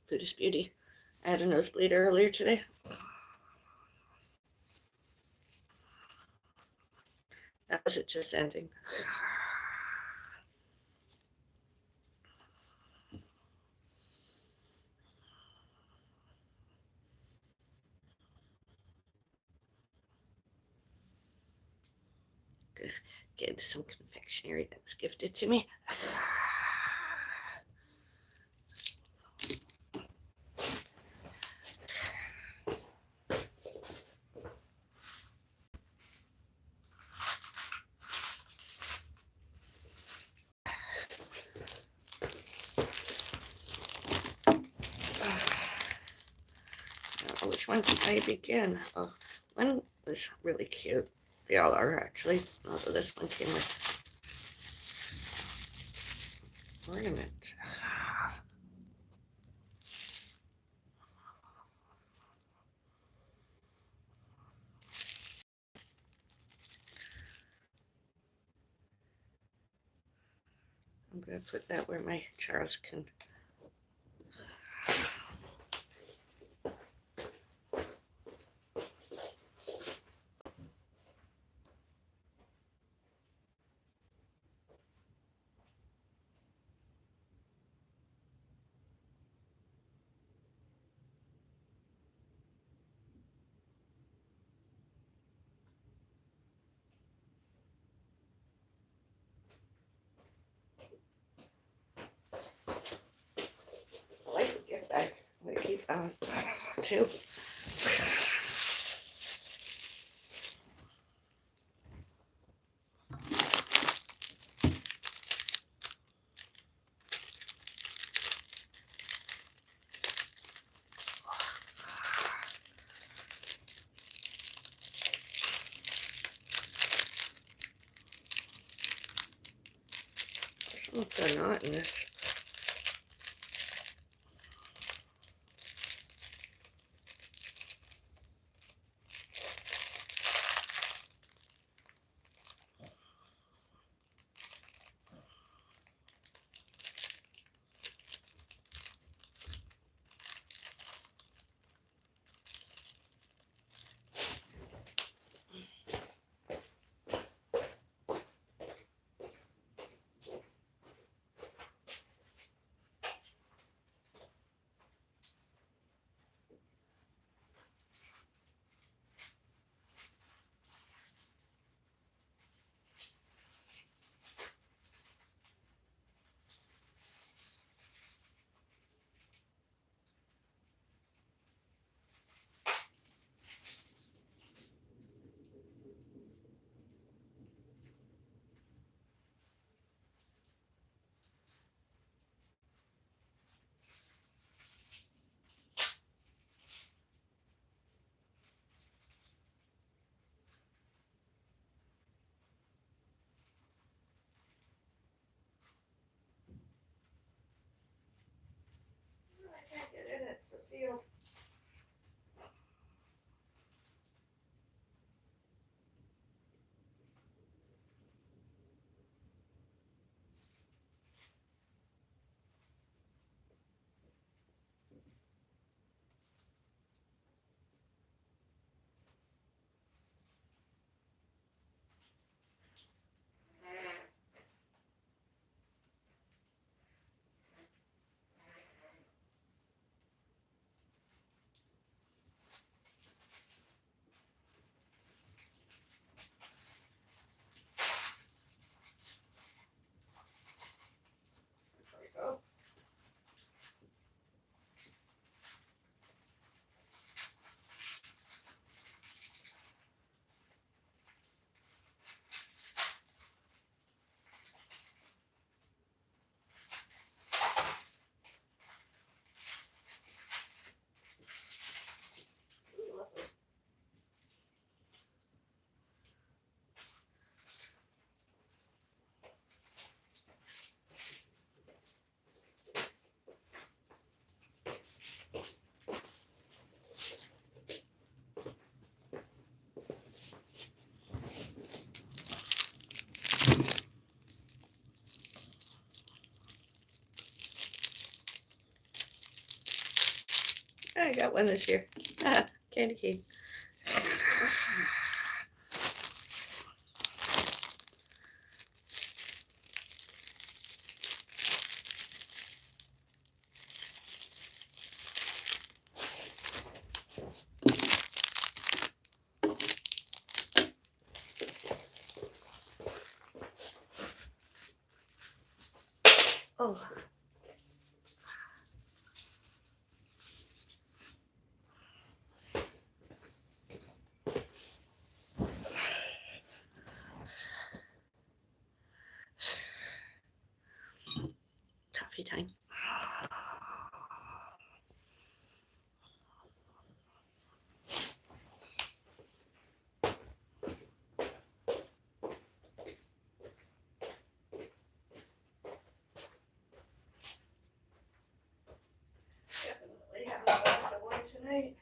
Goodest beauty. I had a nosebleed earlier today. That was it just ending. Get some confectionery that was gifted to me. Which one did I begin? Oh, one was really cute. They all are actually. Although this one came with ornament. I'm gonna put that where my Charles can. I like the gift bag. I'm gonna keep too. There's a knot in this. I can't get in it. It's sealed. I got one this year. Candy cane. Oh. Coffee time. Definitely have a glass of wine tonight.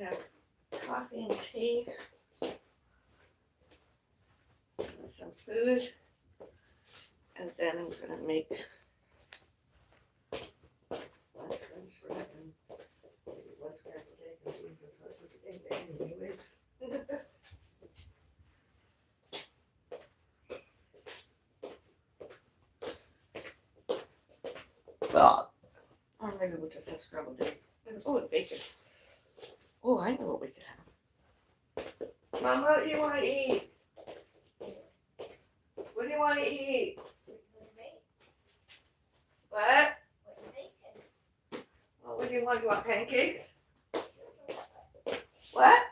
Have coffee and tea. Some food. And then I'm going to make lunch for it and maybe one scrambled egg and beans and sausage anyways. Well, or maybe we'll just have scrambled egg. Oh, and bacon. Oh, I know what we could have. Mom, what do you want to eat? What do you want to eat? What? Well, what do you want? Do you want pancakes? What?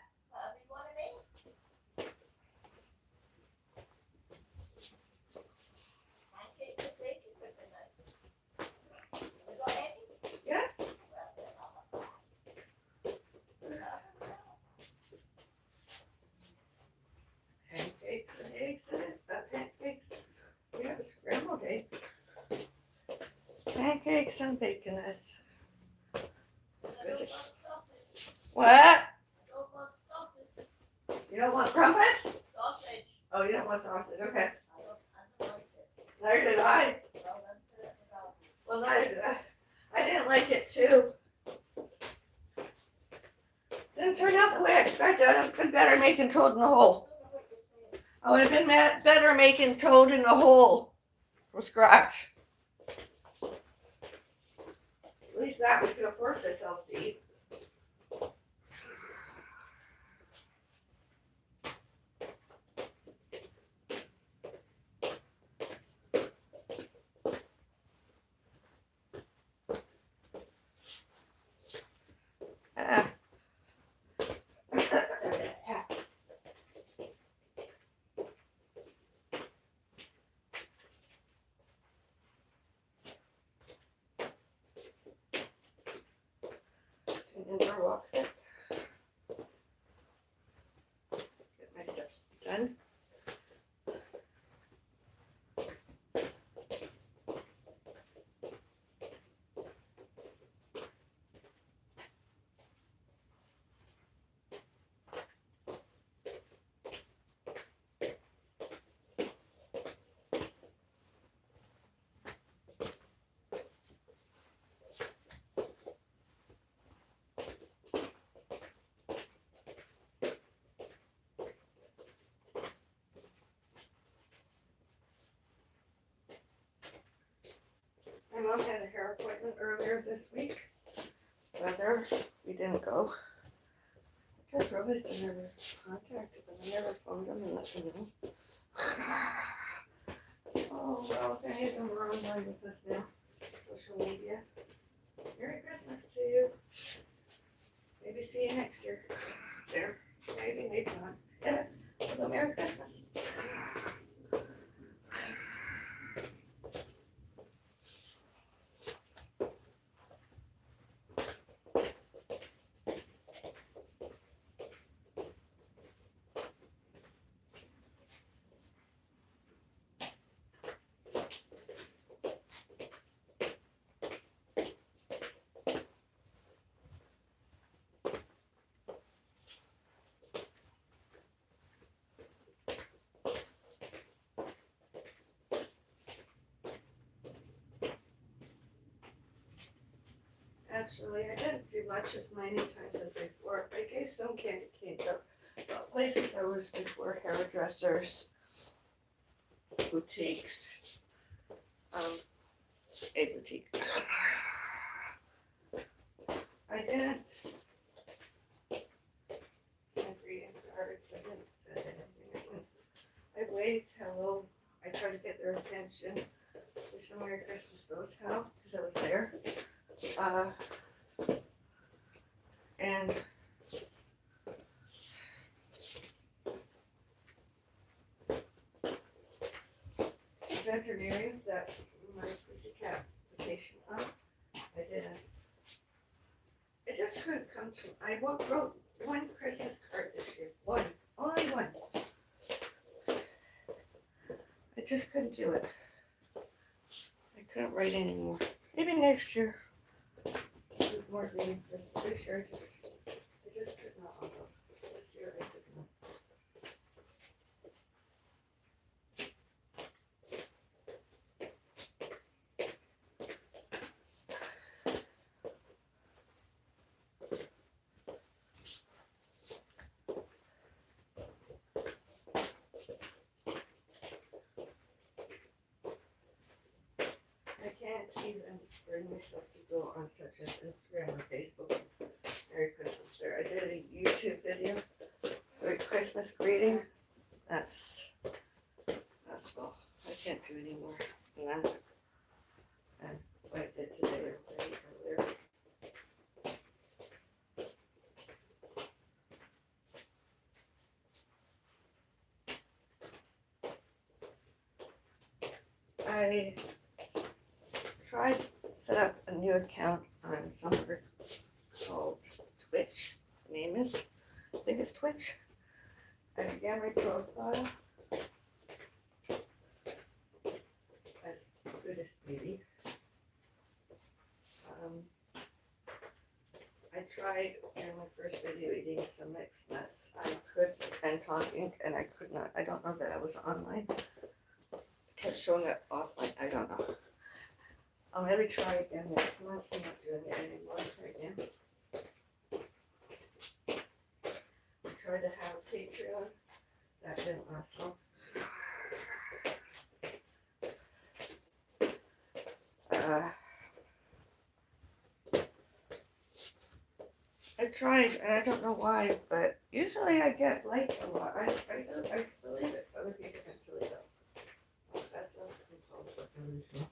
Yes? Pancakes and eggs in it. Pancakes. We have a scrambled egg. Pancakes and bacon. That's what? You don't want crumpets? Sausage. Oh, you don't want sausage. Okay. Neither did I. Well, neither did I. I didn't like it too. Didn't turn out the way I expected. I'd have been better making toad in the hole. I would have been better making toad in the hole from scratch. At least that we could have forced ourselves to eat. indoor walk fit. Get my steps done. My mom had a hair appointment earlier this week. Whether we didn't go. I just realized I never contacted them. I never phoned them and let them know. Oh, well, if any of them are online with us now, social media. Merry Christmas to you. Maybe see you next year. There. Maybe, maybe not. Yeah. Well, Merry Christmas. Actually, I didn't do much as many times as before. I gave some candy cane to places I was before, hairdressers, boutiques, a boutique. I didn't send greeting cards. I didn't send anything. I waved hello. I tried to get their attention. Wish them Merry Christmas those how, because I was there. And veterinarians that my pussycat vacation on, I didn't. It just couldn't come to. I wrote one Christmas card this year. One. Only one. I just couldn't do it. I couldn't write anymore. Maybe next year. More reading this year. I just could not. This year I could not. I can't even bring myself to go on such as Instagram or Facebook. Merry Christmas there. I did a YouTube video for Christmas greeting. That's well, I can't do anymore. And what I did today or earlier. I tried to set up a new account on somewhere called Twitch. The name is, I think it's Twitch. I began my profile as Buddhist Beauty. I tried in my first video eating some mixed nuts. I could, and talking, and I could not. I don't know that I was online. It kept showing up offline. I don't know. I'll maybe try again next month. I'm not doing it anymore right now. I tried to have a Patreon. That didn't last long. I tried, and I don't know why, but usually I get liked a lot. I believe it's other people actually don't. That's a compulsive delusion.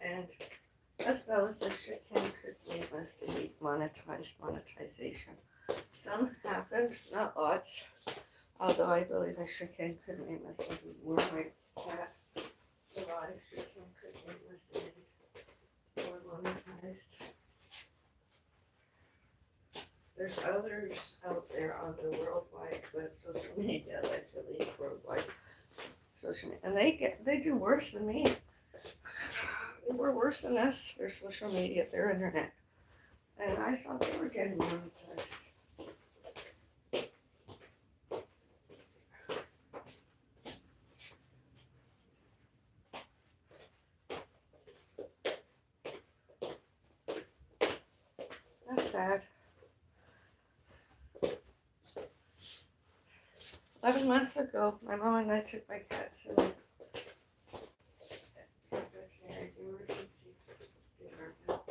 And as Bellis says, shit can could lead us to meet monetization. Some happened, not lots. Although I believe a chicken could name us more like that. A lot of chicken could name us. more monetized. There's others out there on the worldwide web social media, allegedly worldwide social media, and they do worse than me. They were worse than us. Their social media, their internet, and I thought they were getting monetized. That's sad. 11 months ago, my mom and I took my cat to the veterinary emergency department.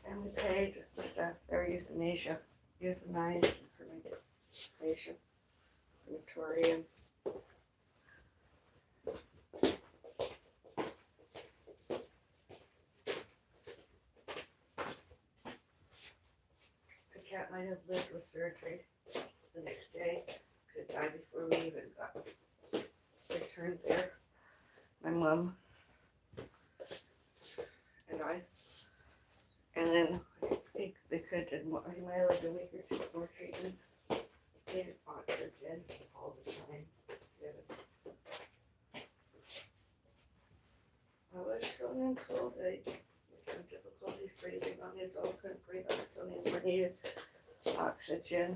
And we paid the staff their euthanized cremation, crematorium. The cat might have lived with surgery the next day. Could die before we even got returned there. My mom and I. And then they could did more. He might have like a week or two more treatment. Needed oxygen all the time. I was shown and told that he was having difficulties breathing on his own, couldn't breathe on his own anymore, needed oxygen.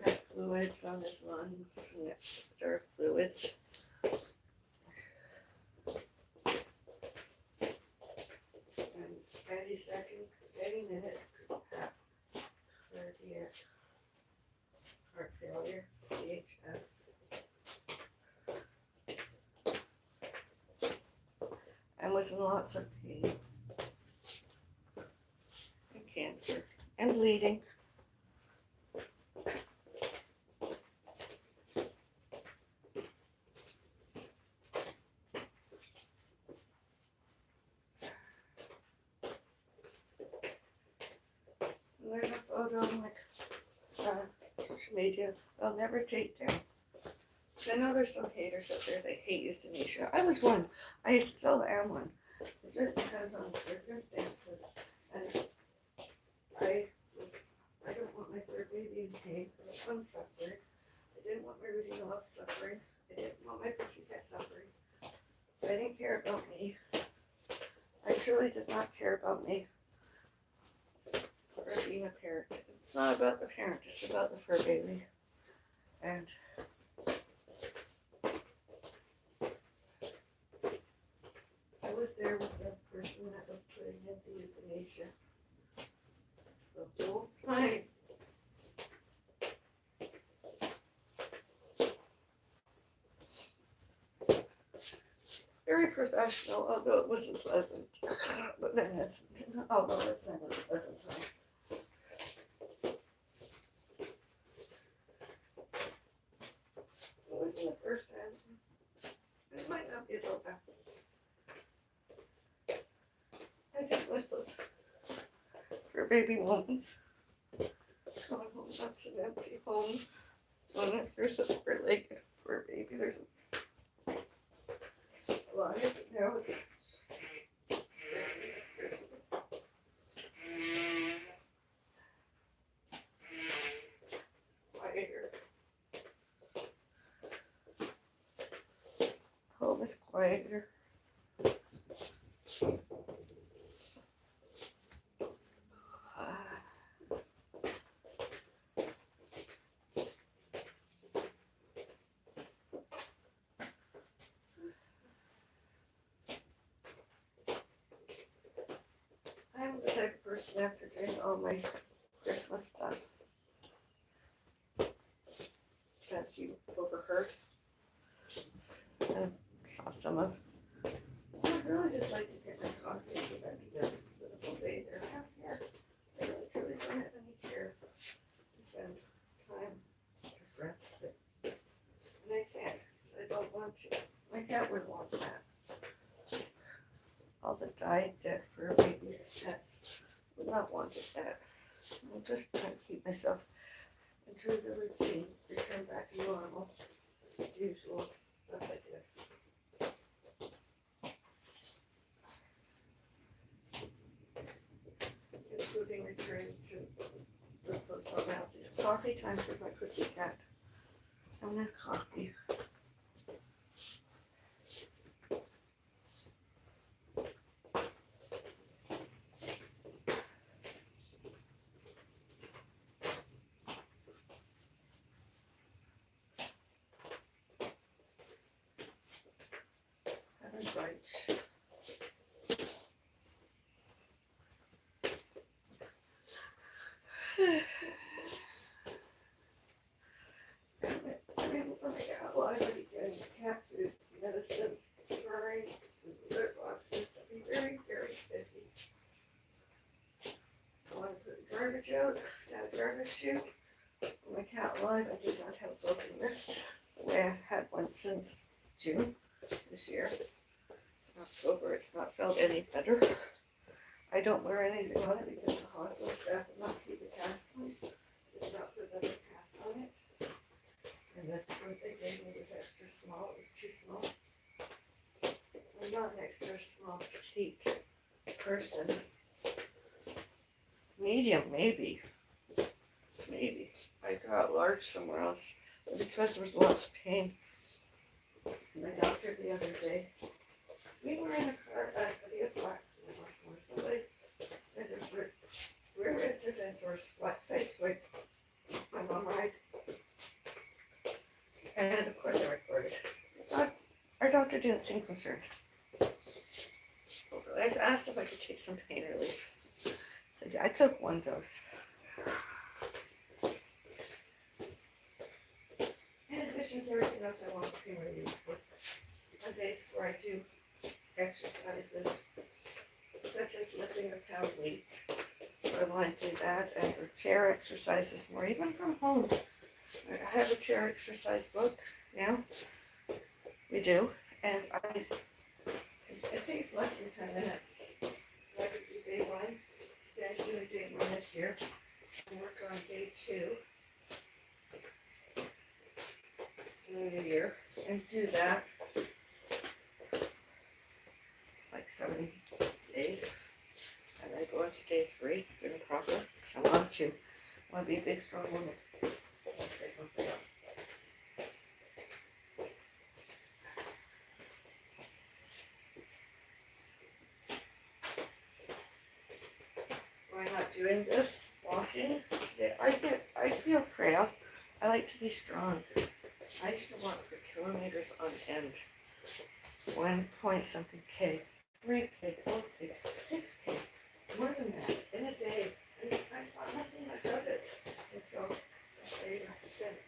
Had fluids on his lungs, extra fluids. And any second, any minute could have cardiac heart failure, CHF. And was in lots of pain and cancer and bleeding. And there's a photo on like social media they'll never take down. I know there's some haters out there that hate euthanasia. I was one. I still am one. It just depends on the circumstances. And I don't want my third baby in pain. I don't want suffering. I didn't want my Rudy Love suffering. I didn't want my pussycat suffering. I didn't care about me. I truly did not care about me or being a parent. It's not about the parent, it's about the fur baby. And I was there with the person that was putting in the euthanasia the whole time. Very professional, although it wasn't pleasant. But then although it's never a pleasant time. It wasn't the first time. It might not be the last. I just miss those fur baby moments. Going home, that's an empty home. When there's a fur-legged fur baby, there's a lot of it now. Quieter. Home is quieter. I'm the type of person after doing all my Christmas stuff, as you overheard and saw some of. I really just like to get my coffee and get back together instead of all day there. I don't care. I really truly don't have any care to spend time just resting. And I can't because I don't want to. My cat would want that. All the died dead fur babies, pets would not want that. I'm just trying to keep myself into the routine, return back to normal, usual stuff I do. Including returning to the post-formalities. Coffee times with my pussycat. I want coffee. Having brunch. I'll be getting cat food, medicines, drawing, litter boxes. I'll be very, very busy. I want to put garbage out, down a garbage chute. When my cat alive, I did not have a broken wrist. The way I've had one since June this year. In October, it's not felt any better. I don't wear anything on it because the hospital staff did not keep a cast on it. They did not put another cast on it. And this one they gave me was extra small. It was too small. I'm not an extra small, petite person. Medium, maybe. Maybe. I got large somewhere else. But because there was lots of pain. My doctor the other day, we were in a car, we had flax in the hospital. Somebody had a rear-ended endorsed flat side swipe. My mom ride. And of course I recorded. Our doctor didn't seem concerned. I asked if I could take some pain relief. So I took one dose. In addition to everything else, I want pain relief. On days where I do exercises, such as lifting a pound weight. I want to do that, and for chair exercises more, even from home. I have a chair exercise book now. We do, and it takes less than 10 minutes. I could do day one. Yeah, I'm doing day one this year. And work on day two. Doing a year, and do that like 7 days, and then go into day 3, good and proper. Because I want to be a big, strong woman. Why not doing this walking today? I feel frail. I like to be strong. I used to walk for kilometers on end. 1 point something K, 3K, 4K, 6K, more than that in a day. And I thought nothing much of it until since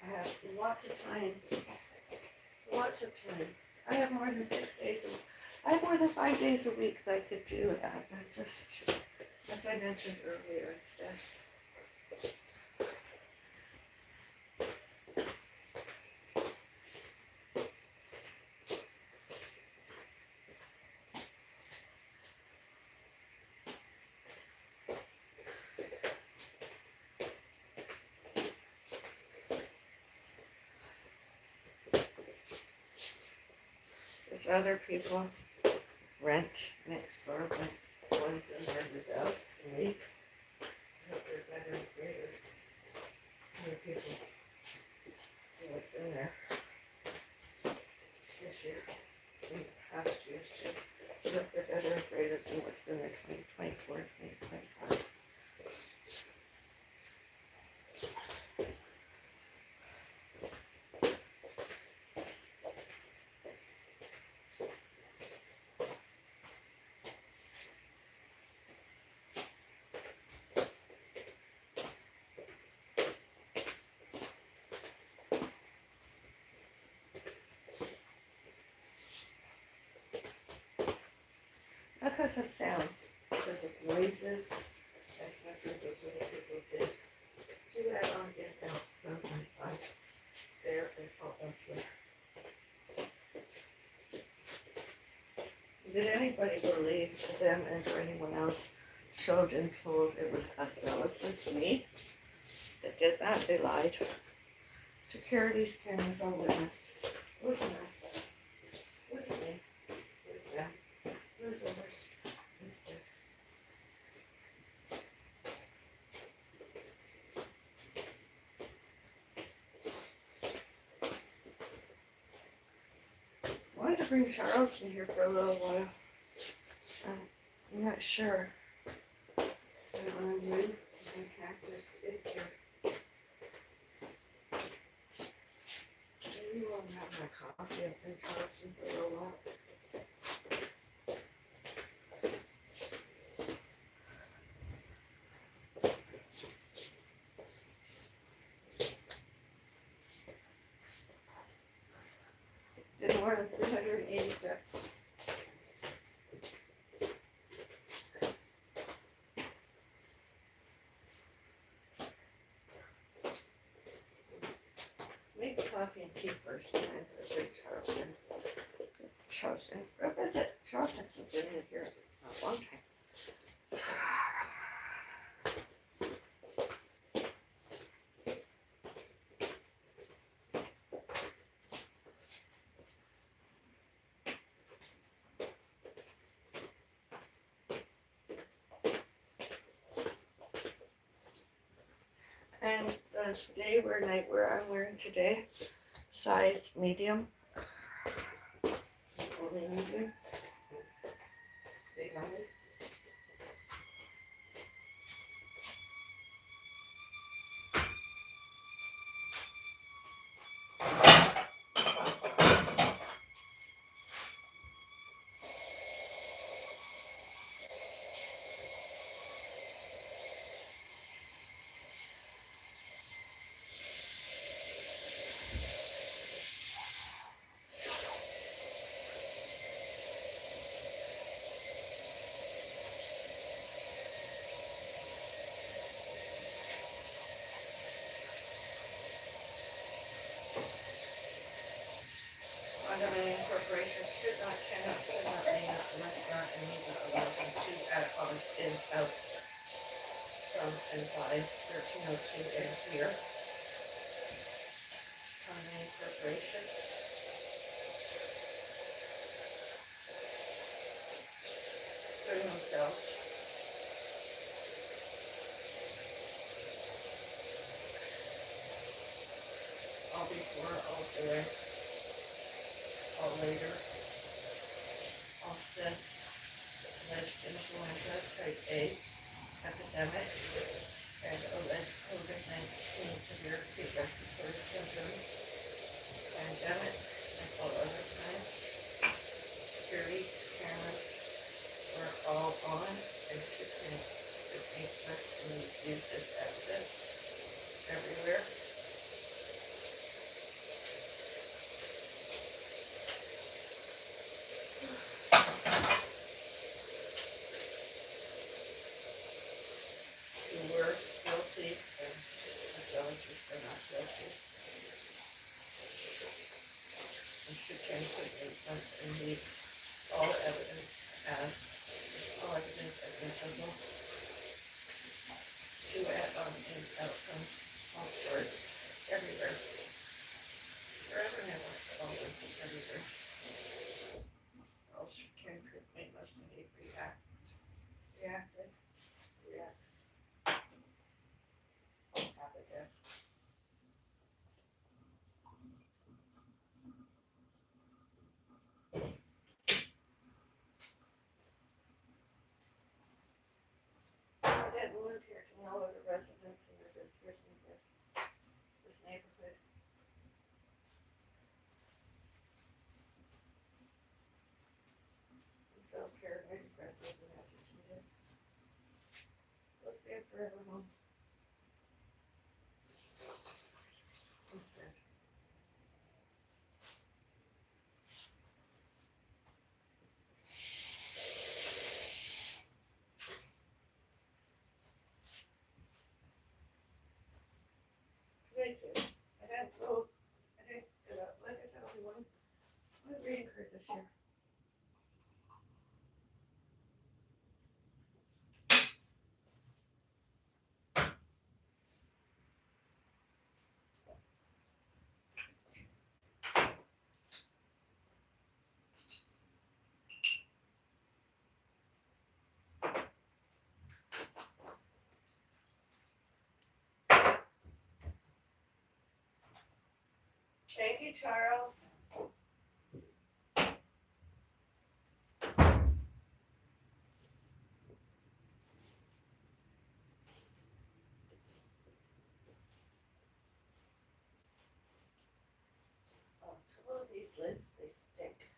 I have lots of time. I have more than 6 days. I have more than 5 days a week that I could do that. I just, as I mentioned earlier, instead. There's other people rent next door, but one's in there without a leak. I hope they're better and greater. Other people see what's been there this year, in the past years too. I hope they're better and greater than what's been there 2024, 2025. Not because of sounds, because of noises. That's not what those other people did. Do that on in out from there and elsewhere. Did anybody believe them and for anyone else showed and told it was us Bellis, me? They did that, they lied. Security cameras all witnessed. It was a mess. It wasn't me. It was them. It was others. Instead. I wanted to bring Charles in here for a little while. I'm not sure. I don't want to move my cactus in here. Maybe while I'm having my coffee, I'll bring Charles in for a little while. Did more than 380 steps. Make the coffee and tea first, and then bring Charles in. Charles in for a visit. Charles hasn't been in here in a long time. And the day wear nightwear I'm wearing today, sized medium. Only medium. It's big on it. Condominium corporations should not, cannot, should not name a restaurant and meet with the license to alcohol in out from and by 1302 and here. Condominium corporations. Doing themselves. All before, all during. All later, all since, alleged influenza type A epidemic, and alleged COVID-19 severe acute respiratory symptoms, pandemic, and all other kinds. Security cameras were all on and should be used as evidence everywhere. Who were guilty and those who were not guilty. And should and leave all evidence admissible to add on in outcome all courts everywhere. Forever and ever, always everywhere. All should can must indeed reacted. Reacts. Have a guess. I didn't live here to know other residents and their visitors and guests. This neighborhood. It sounds paranoid, aggressive, and agitated. Supposed to be a forever home. Instead. Today too. I didn't get up. Like I said, only one reading card this year. Thank you, Charles. Oh, trouble with these lids, they stick.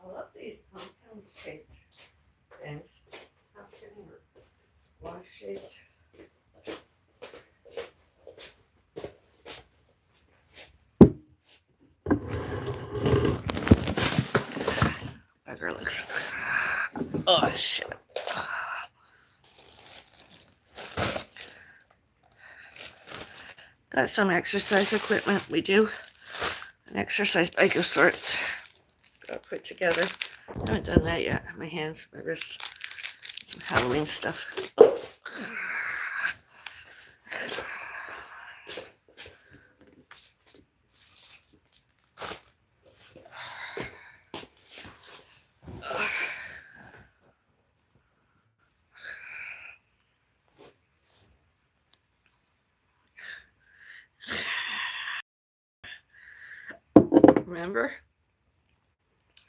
I love these pumpkin shaped things. Pumpkin or squash shaped. Bugger looks. Oh shit. Got some exercise equipment. We do an exercise bike of sorts. Got put together. I haven't done that yet. My hands, my wrists, some Halloween stuff. Remember?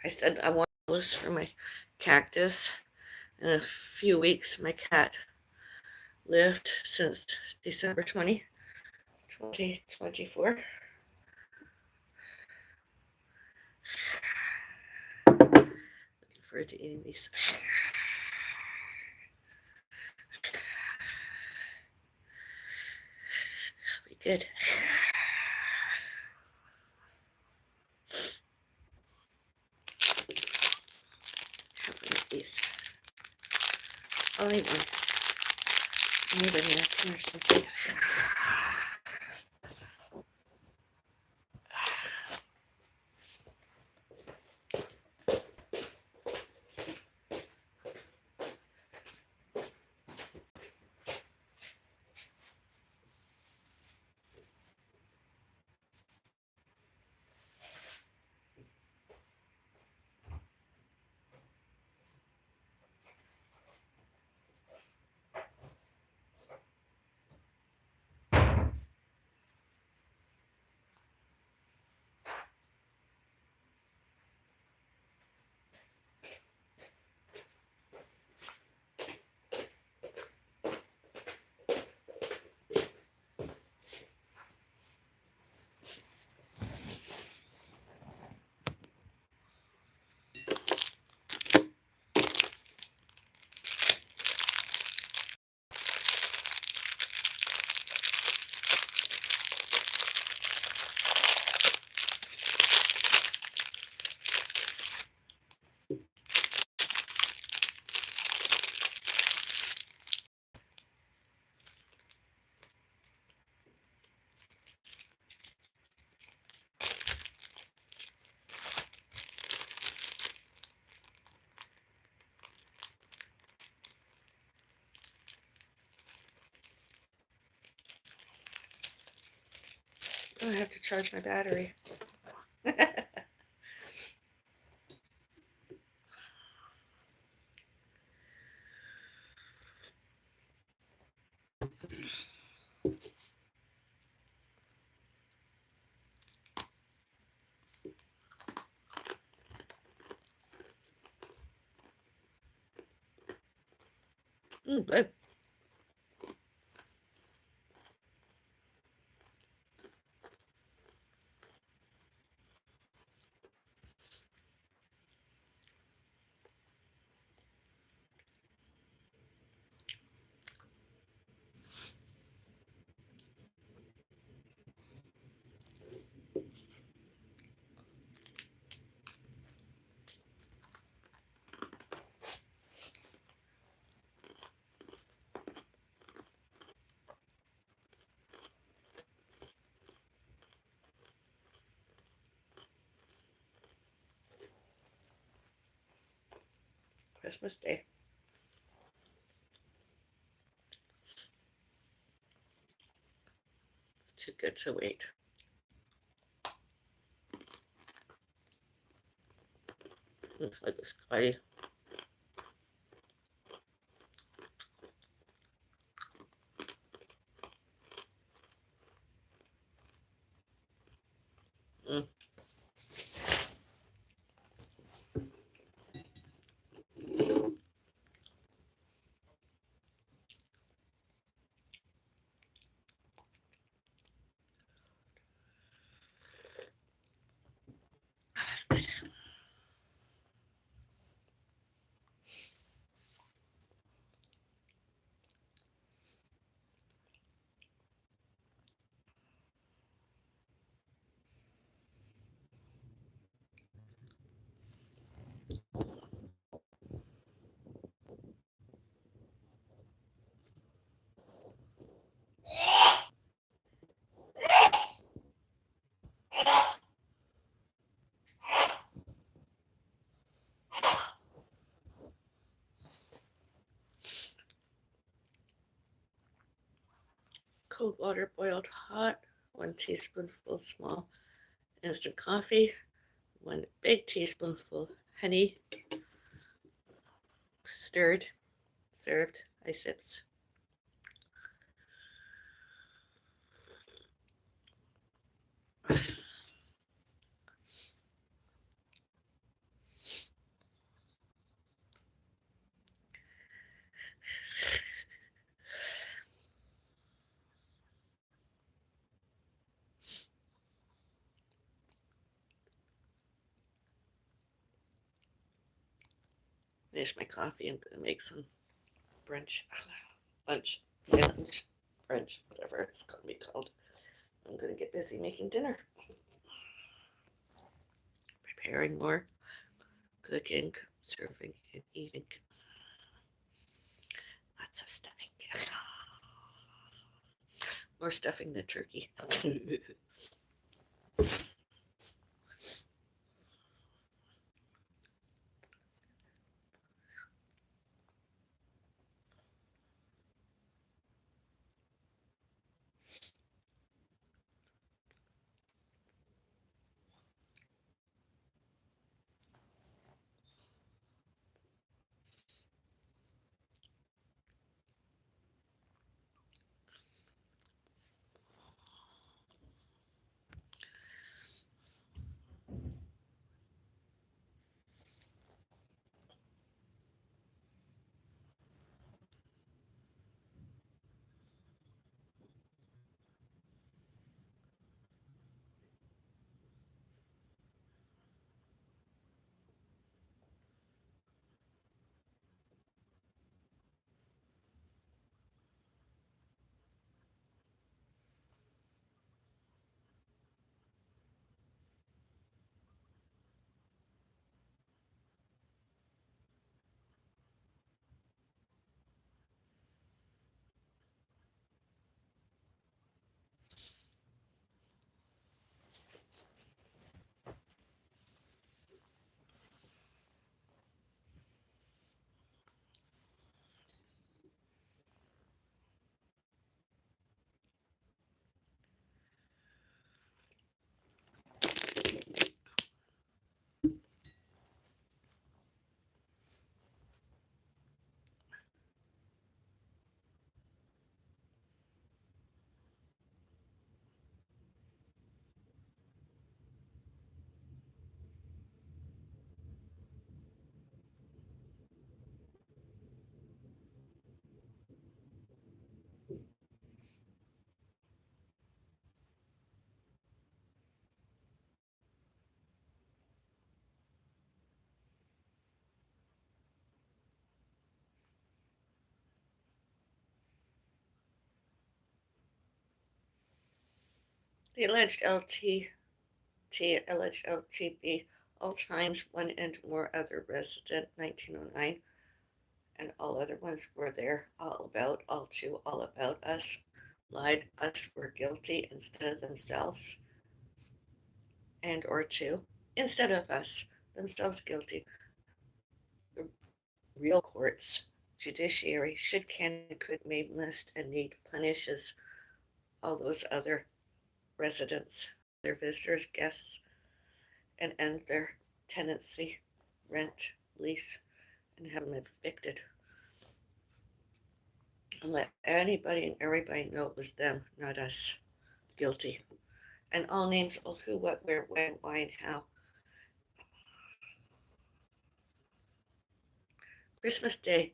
I said I want a list for my cactus. In a few weeks, my cat lived since December 2024. Looking forward to eating these. Be good. These. I'll need one. I need a napkin or something. I have to charge my battery. Good. Christmas Day. It's too good to wait. It's like a sky. Mm. Oh, that's good. Cold water boiled hot, 1 teaspoonful small instant coffee, 1 big teaspoonful honey, stirred, served, ice sips. Finish my coffee. I'm gonna make some brunch, lunch, lunch, brunch, whatever it's gonna be called. I'm gonna get busy making dinner, preparing more, cooking, serving, and eating. Lots of stuffing. More stuffing than turkey. The alleged alleged LTB, all times one and more other resident, 1909, and all other ones were there, all about us, lied, us were guilty instead of themselves, and or two, instead of us, themselves guilty. real courts, judiciary, should, can, could, may, must, and need punishes all those other residents, their visitors, guests, and end their tenancy, rent, lease, and have them evicted. And let anybody and everybody know it was them, not us, guilty. And all names, all who, what, where, when, why, and how. Christmas Day.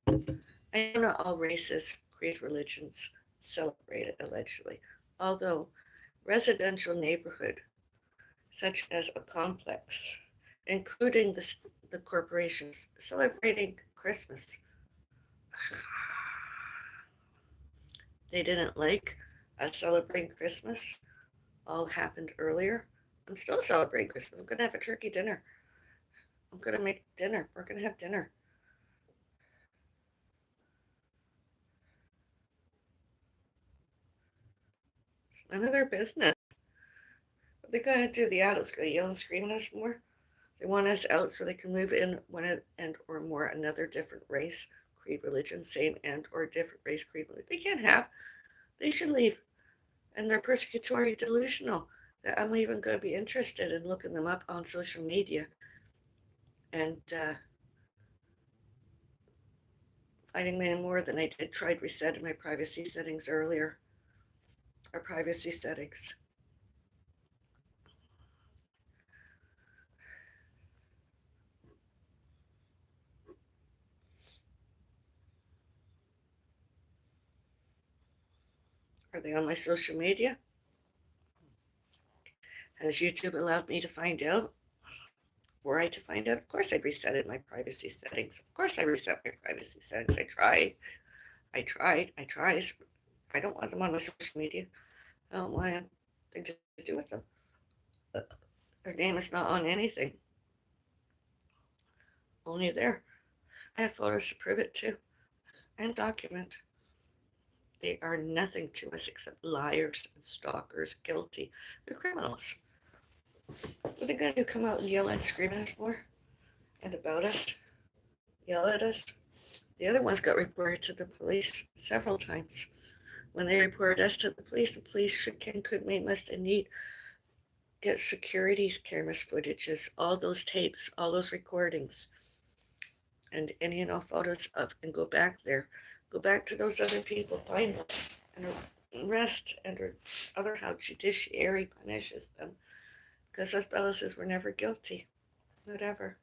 I know not all races, creeds, religions celebrate it, allegedly. Although residential neighborhood, such as a complex, including the corporations, celebrating Christmas. They didn't like us celebrating Christmas. All happened earlier. I'm still celebrating Christmas. I'm going to have a turkey dinner. I'm going to make dinner. We're going to have dinner. It's none of their business. What they're going to do, the adults going to yell and scream at us more. They want us out so they can move in one and or more another different race, creed, religion, same and or different race, creed, religion. They can't have. They should leave. And they're persecutory delusional. That I'm even going to be interested in looking them up on social media and finding many more than I did tried resetting my privacy settings earlier. Our privacy settings. Are they on my social media? Has YouTube allowed me to find out? Were I to find out? Of course I'd reset my privacy settings. Of course I reset my privacy settings. I tried. I don't want them on my social media. I don't want anything to do with them. Their name is not on anything. Only there. I have photos to prove it too. And document. They are nothing to us except liars and stalkers, guilty. They're criminals. What are they going to do? Come out and yell and scream at us more? And about us? Yell at us? The other ones got reported to the police several times. When they reported us to the police should, can, could, may, must, and need get securities cameras footages, all those tapes, all those recordings, and any and all photos of, and go back there. Go back to those other people, find them, and arrest, and other how judiciary punishes them. Because those Bellises were never guilty. Not ever.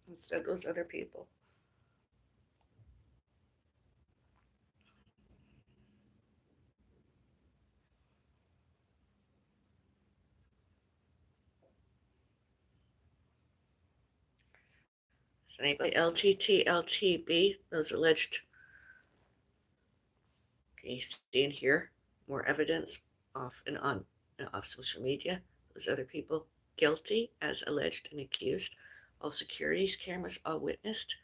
Instead, those other people. Is anybody LTT, LTB, those alleged, can you see and hear more evidence off and on and off social media? Those other people guilty as alleged and accused. All securities cameras, all witnessed.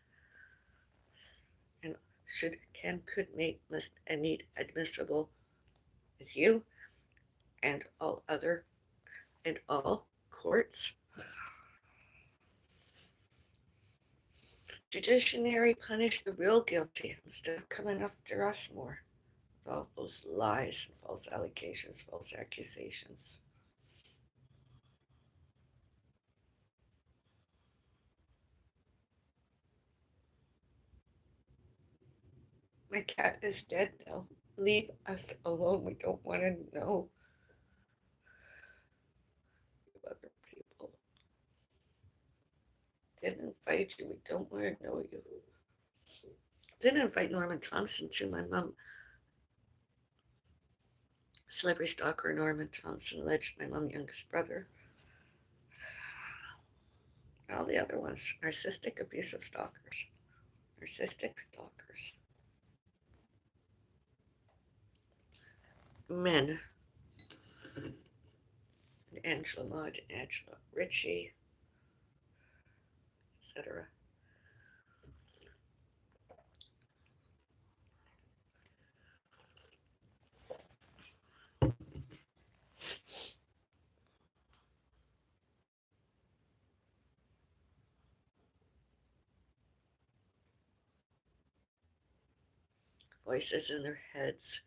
And should, can, could, may, must, and need admissible with you and all other and all courts. Judiciary punish the real guilty instead of coming after us more with all those lies and false allegations, false accusations. My cat is dead now. Leave us alone. We don't want to know other people. Didn't invite you. We don't want to know you. Didn't invite Norman Thompson to my mom. Celebrity stalker Norman Thompson, alleged my mom's youngest brother. All the other ones, narcissistic, abusive stalkers. Narcissistic stalkers. Men. Angela Mudd, Angela Ritchie, etc. voices in their heads,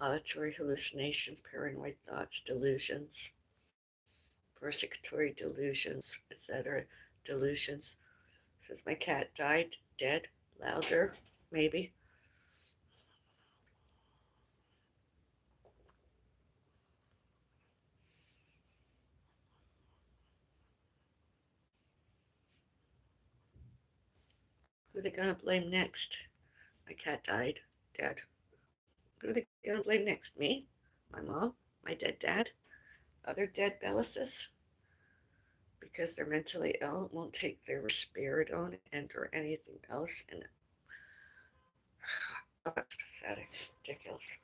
auditory hallucinations, paranoid thoughts, delusions, persecutory delusions, etc. Delusions. Says my cat died, dead, louder, maybe. Who are they gonna blame next? My cat died, dead. Who are they gonna blame next? Me? My mom? My dead dad? Other dead Bellises? Because they're mentally ill, won't take their risperidone and or anything else, and oh, that's pathetic, ridiculous.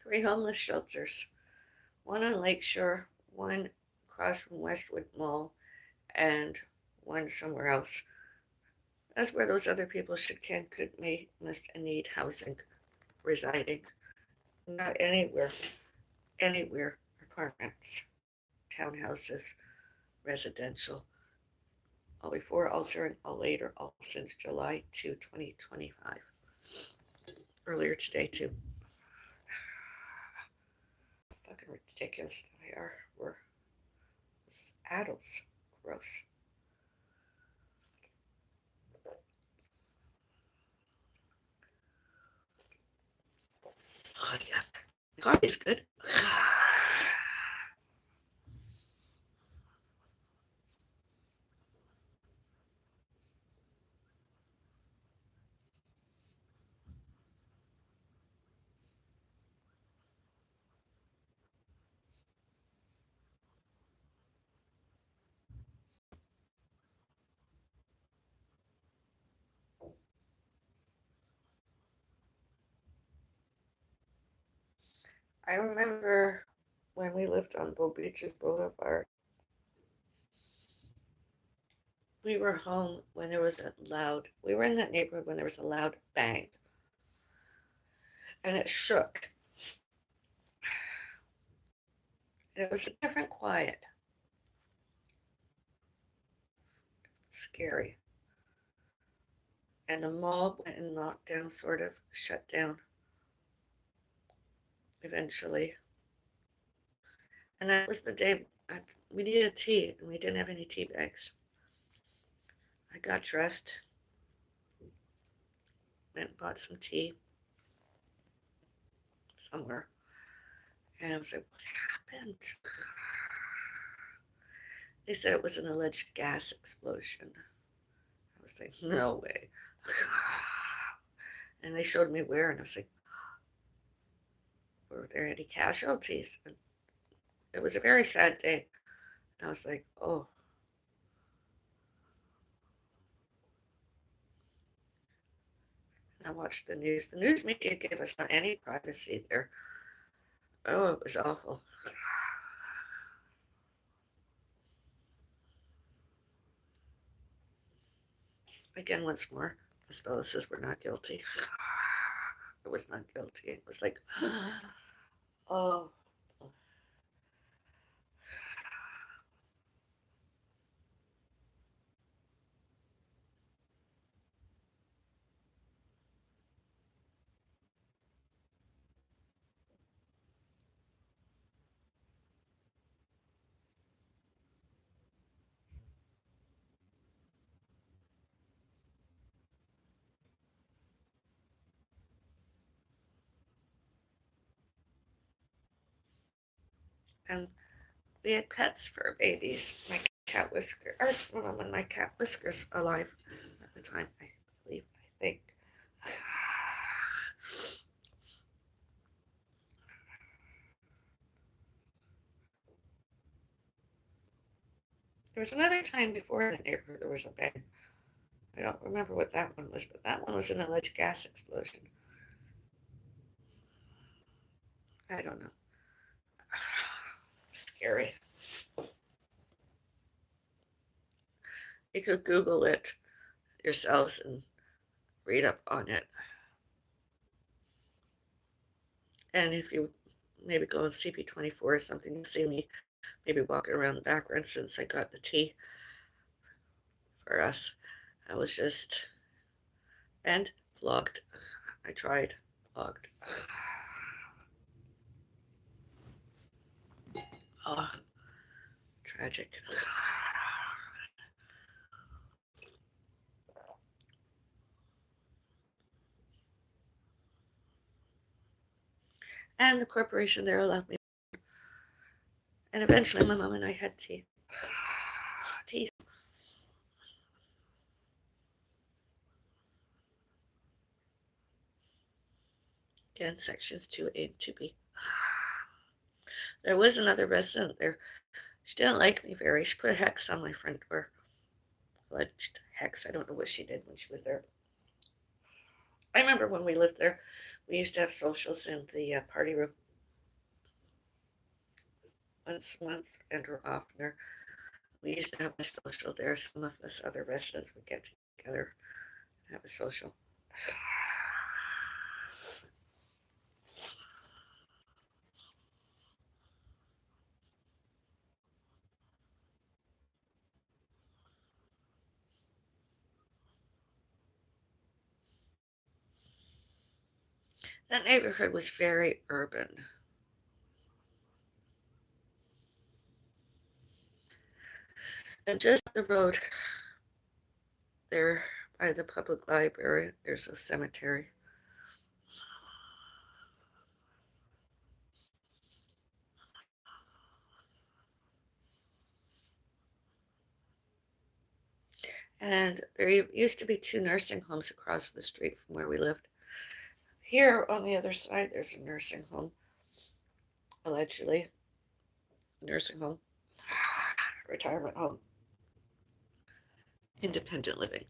3 homeless shelters, one on Lakeshore, one across from Westwood Mall, and one somewhere else. That's where those other people should can, could, may, must, and need housing, residing. Not anywhere, anywhere. Apartments, townhouses, residential. All before, all during, all later, all since July 2, 2025. Earlier today, too. Fucking ridiculous they are. We're adults. Gross. Oh, yuck. Coffee's good. I remember when we lived on Bow Beaches Boulevard, we were home when there was a loud, we were in that neighborhood when there was a loud bang, and it shook. And it was a different quiet. Scary. And the mall went in lockdown, sort of shut down eventually. And that was the day we needed tea, and we didn't have any tea bags. I got dressed, went and bought some tea somewhere, and I was like, what happened? They said it was an alleged gas explosion. I was like, no way. And they showed me where, and I was like, were there any casualties? And it was a very sad day. And I was like, oh. And I watched the news. The news media gave us not any privacy there. Oh, it was awful. Again, once more, the Bellises were not guilty. I was not guilty. It was like, oh. And we had pets for babies. My cat Whisker, or when my cat Whisker's alive at the time, I believe, I think. There was another time before in the neighborhood there was a bang. I don't remember what that one was, but that one was an alleged gas explosion. I don't know. Scary. You could Google it yourselves and read up on it. And if you maybe go on CP24 or something, you'll see me maybe walking around the background since I got the tea for us. I was just and vlogged. I tried vlogged. Oh, tragic. And the corporation there allowed me. And eventually my mom and I had tea. Tea. Again, sections 2A and 2B. There was another resident there. She didn't like me very. She put a hex on my front door. Alleged hex. I don't know what she did when she was there. I remember when we lived there, we used to have socials in the party room once a month and or oftener. We used to have a social there. Some of us other residents would get together and have a social. That neighborhood was very urban. And just up the road there by the public library, there's a cemetery. And there used to be 2 nursing homes across the street from where we lived. Here on the other side, there's a nursing home, allegedly. Nursing home, retirement home, independent living.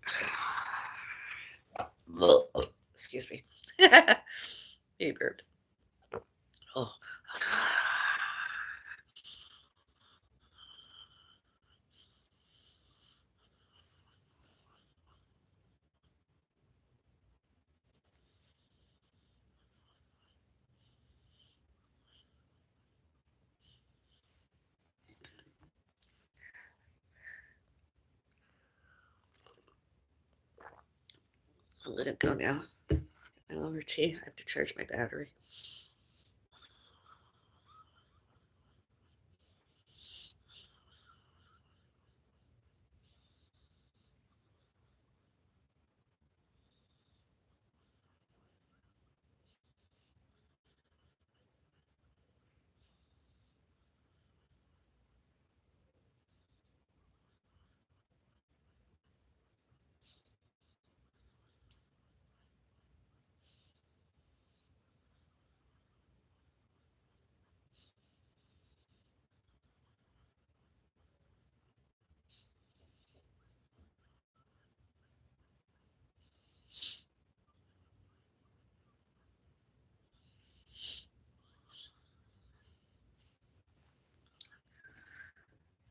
Excuse me. You burped. Oh. I'm gonna go now. I love her tea. I have to charge my battery.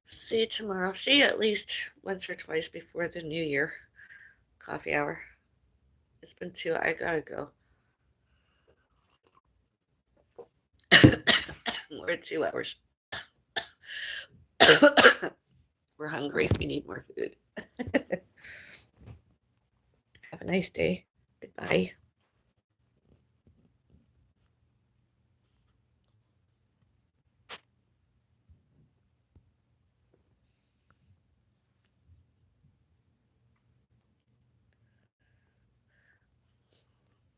See you tomorrow. See you at least once or twice before the new year. Coffee hour. It's been 2. I gotta go. More than 2 hours. We're hungry. We need more food. Have a nice day. Goodbye.